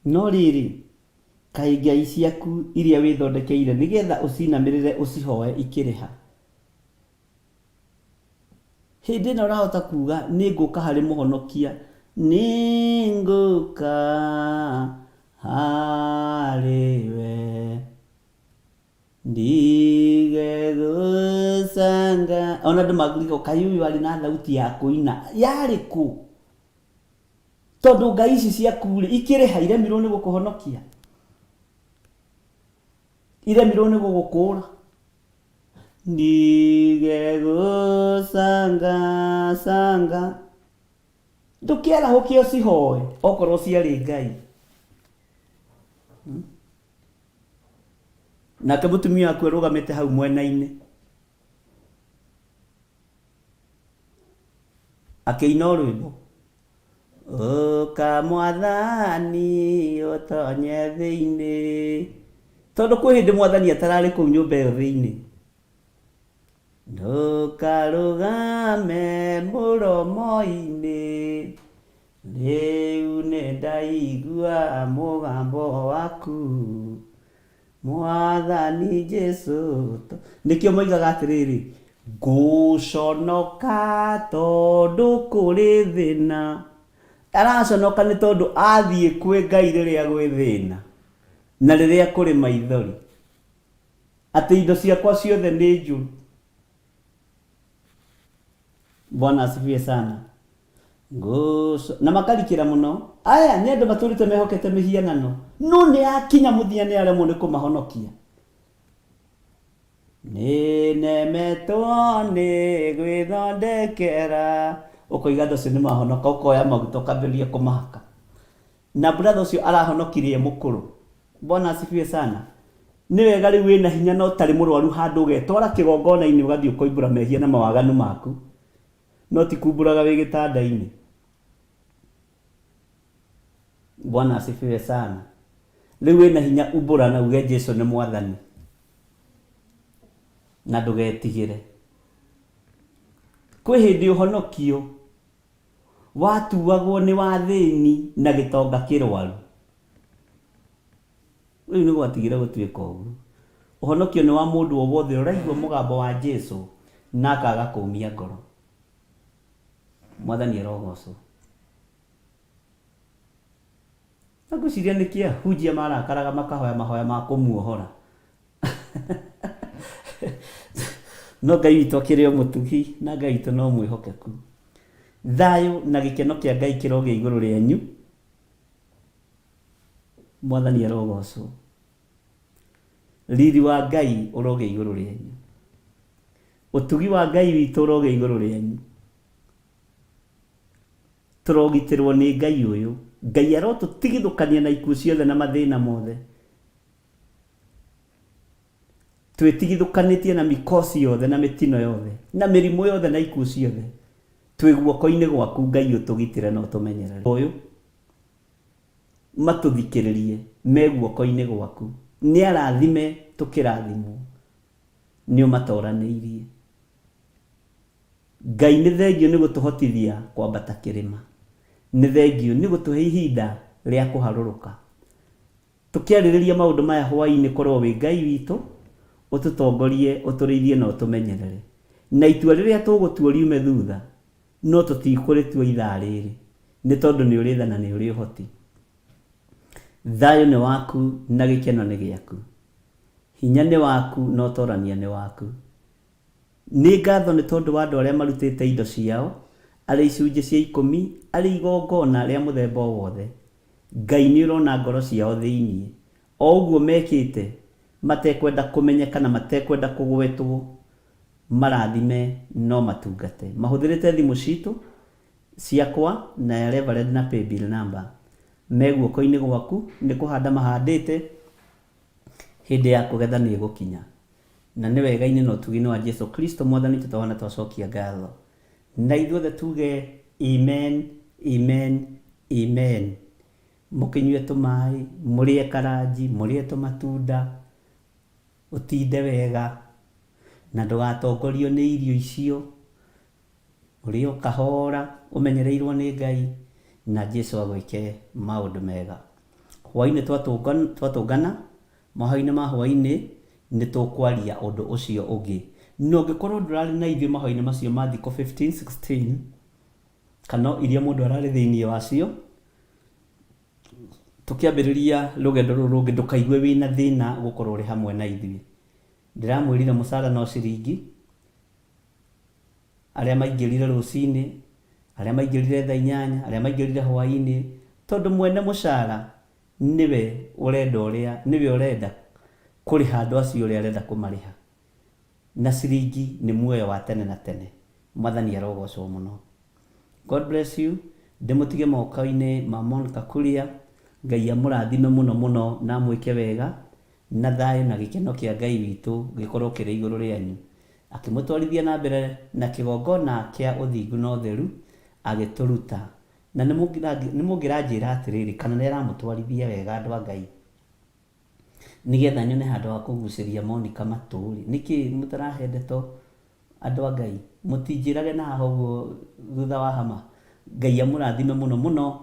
No rĩrĩ, kaĩ ngai ciaku iria wĩthondekeire nĩgetha ũcinamĩrĩre ũcihoe ikĩrĩha? Hĩndĩ ĩno ũrahota kuga nĩ ngũka harĩ mũhonokia, nĩ ngũka harĩwe ndige gũcanga. Ona andũ magũrĩko kaĩ ũyũ arĩ na thauti ya kũina yarĩ kũ? Tondũ ngai ici ciaku rĩ ikĩrĩha iremirwo nĩ gũkũhonokia, iremirwo nĩ gũgũkũra. Ndige gũcanga canga, ndũkĩarahũke ũcihoe okorwo ciarĩ ngai. Nake mũtumia waku arũgamĩte hau mwena-inĩ akĩina rwĩmbo, ũka Mwathani ũtonye thĩinĩ, tondũ kwĩ hĩndĩ Mwathani atararĩ kũu nyũmba ĩyo thĩinĩ. Ndũkarũgame mũromo-inĩ, rĩu nĩ ndaigua mũgambo waku Mwathani Jesũ. Nĩkĩo moigaga atĩrĩrĩ, ngũconoka tondũ kũrĩ thĩna. Araconoka nĩ tondũ athiĩ kwĩ Ngai rĩrĩa gwĩ thĩna na rĩrĩa kũrĩ maithori, atĩ indo ciakwa ciothe nĩ njũru. Bwana asifiwe sana. Na makarikĩra mũno. Aya nĩ andũ matũrĩte mehokete mĩhianano, no nĩ akinya mũthia nĩ aremwo nĩ kũmahonokia. Nĩ nemetwo nĩ gwĩthondekera. Ũkoiga andũ acio nĩ mahonoka, ũkoya maguta ũkambĩrĩria kũmahaka. Na brother ũcio arahonokirie mũkũrũ. Bwana asifiwe sana. Nĩ wega rĩu wĩna hinya no tarĩ mũrwaru handũ ũgetwara kĩgongona-inĩ ũgathiĩ ũkoimbũra mehia na mawaganu maku, no ti kumbũraga wĩ gĩtanda-inĩ. Bwana asifiwe sana. Rĩu wĩna hinya umbũra na uge Jesũ nĩ Mwathani na ndũgetigĩre. Kwĩ hĩndĩ ũhonokio watuagwo nĩ wathĩni na gĩtonga kĩrwaru. Rĩu nĩ gwatigĩre gũtuĩka ũguo. Ũhonokio nĩ wa mũndũ o wothe ũraigua mũgambo wa Jesũ na akaga kũmia ngoro. Mwathani arogocwo. Ngwĩciria nĩkĩ ahunjia marakaraga makahoya mahoya ma kũmuohora. No Ngai witũ akĩrĩ o mũtugi na Ngai witũ no mwĩhokeku. Thayũ na gĩkeno kĩa Ngai kĩrogĩa igũrũ rĩanyu. Mwathani arogocwo. Riri wa Ngai ũrogĩa igũrũ rĩanyu. Ũtugi wa Ngai witũ ũrogĩa igũrũ rĩanyu. Tũrogitĩrwo nĩ Ngai ũyũ. Ngai arotũtigithũkania na ikuũ ciothe na mathĩna mothe. Twĩtigithũkanĩtie na mĩkosi yothe na mĩtino yothe na mĩrimũ yothe na ikuũ ciothe. Twĩ guoko-inĩ gwaku Ngai ũtũgitĩre na ũtũmenyerere. Ũyũ matũthikĩrĩrie me guoko-inĩ gwaku. Nĩ arathime tũkĩrathimwo. Nĩ ũmatoranĩirie. Ngai nĩ thengio nĩ gũtũhotithia kwambata kĩrĩma. Nĩ thengio nĩ gũtũhe ihinda rĩa kũharũrũka. Tũkĩarĩrĩria maũndũ maya hwaĩ-inĩ korwo wĩ Ngai witũ, ũtũtongorie, ũtũrĩithie na ũtũmenyerere. Na itua rĩrĩa tũgũtua riume thutha, no tũtikũrĩtua ithaa rĩrĩ. Nĩ tondũ nĩ ũrĩ tha na nĩ ũrĩ ũhoti. Thayũ nĩ waku na gĩkeno nĩ gĩaku. Hinya nĩ waku na ũtorania nĩ waku. Nĩ ngatho nĩ tondũ wa andũ arĩa marutĩte indo ciao, arĩ icunjĩ cia 10, arĩ igongona rĩa mũthemba wothe. Ngai nĩ ũrona ngoro ciao thĩinĩ. O ũguo mekĩte matekwenda kũmenyeka na matekwenda kũgwetwo, marathime no matungate mahũthĩrĩte thimũ citũ ciakwa na ya Reverend na paybill number me guoko-inĩ gwaku nĩ kũhanda mahandĩte hĩndĩ ya kũgetha nĩ ĩgũkinya na nĩ wega-inĩ na ũtugi-inĩ wa Jesu Kristo Mwathani tũtahona twacokia ngatho na ithuothe tuge amen amen amen mũkĩnyue tũmaĩ mũrĩe karanji mũrĩe tũmatunda ũtinde wega na ndũgatongorio nĩ irio icio ũrĩe o kahora ũmenyereirwo nĩ Ngai na Jesu agwĩke maũndũ mega. Hwaĩ-inĩ twatũngana mahoya-inĩ ma hwaĩ-inĩ nĩ tũkwaria ũndũ ũcio ũngĩ na ũngĩkorwo ndũrarĩ na ithuĩ mahoya-inĩ macio ma thikũ 15-16 kana iria mũndũ ararĩ thĩinĩ wacio tũkĩambĩrĩria rũgendo rũrũ rũngĩ ndũkaigue wĩna thĩna gũkorwo ũrĩ hamwe na ithuĩ. Ndĩramwĩrire mũcara no ciringi arĩa maingĩrire rũcinĩ arĩa maingĩrire thaa 8 arĩa maingĩrire hwaĩ-inĩ tondũ mwene mũcara niwe ũrenda kũrĩha andũ acio ũrĩa arenda kũmarĩha na ciringi nĩ muoyo wa tene na tene. Mwathani arogocwo mũno. God bless you. Ndĩmũtige moko-inĩ ma Monica Kuria. Ngai amũrathime mũno mũno na mwĩke wega na thayũ na gĩkeno kĩa Ngai witũ gĩkorwo kĩrĩ igũrũ rĩanyu akĩmũtwarithia na mbere na kĩgongona kĩa ũthingu na ũtheru agĩtũruta na nĩ mũngĩranjĩra atĩrĩrĩ kana nĩ aramũtwarithia wega andũ a Ngai nĩgetha nyone handũ ha kũgucĩria Monica matũrĩ nĩkĩ mũtarahe ndeto andũ a Ngai mũtinjĩrage na haha ũguo thutha wa hama. Ngai amũrathime mũno mũno.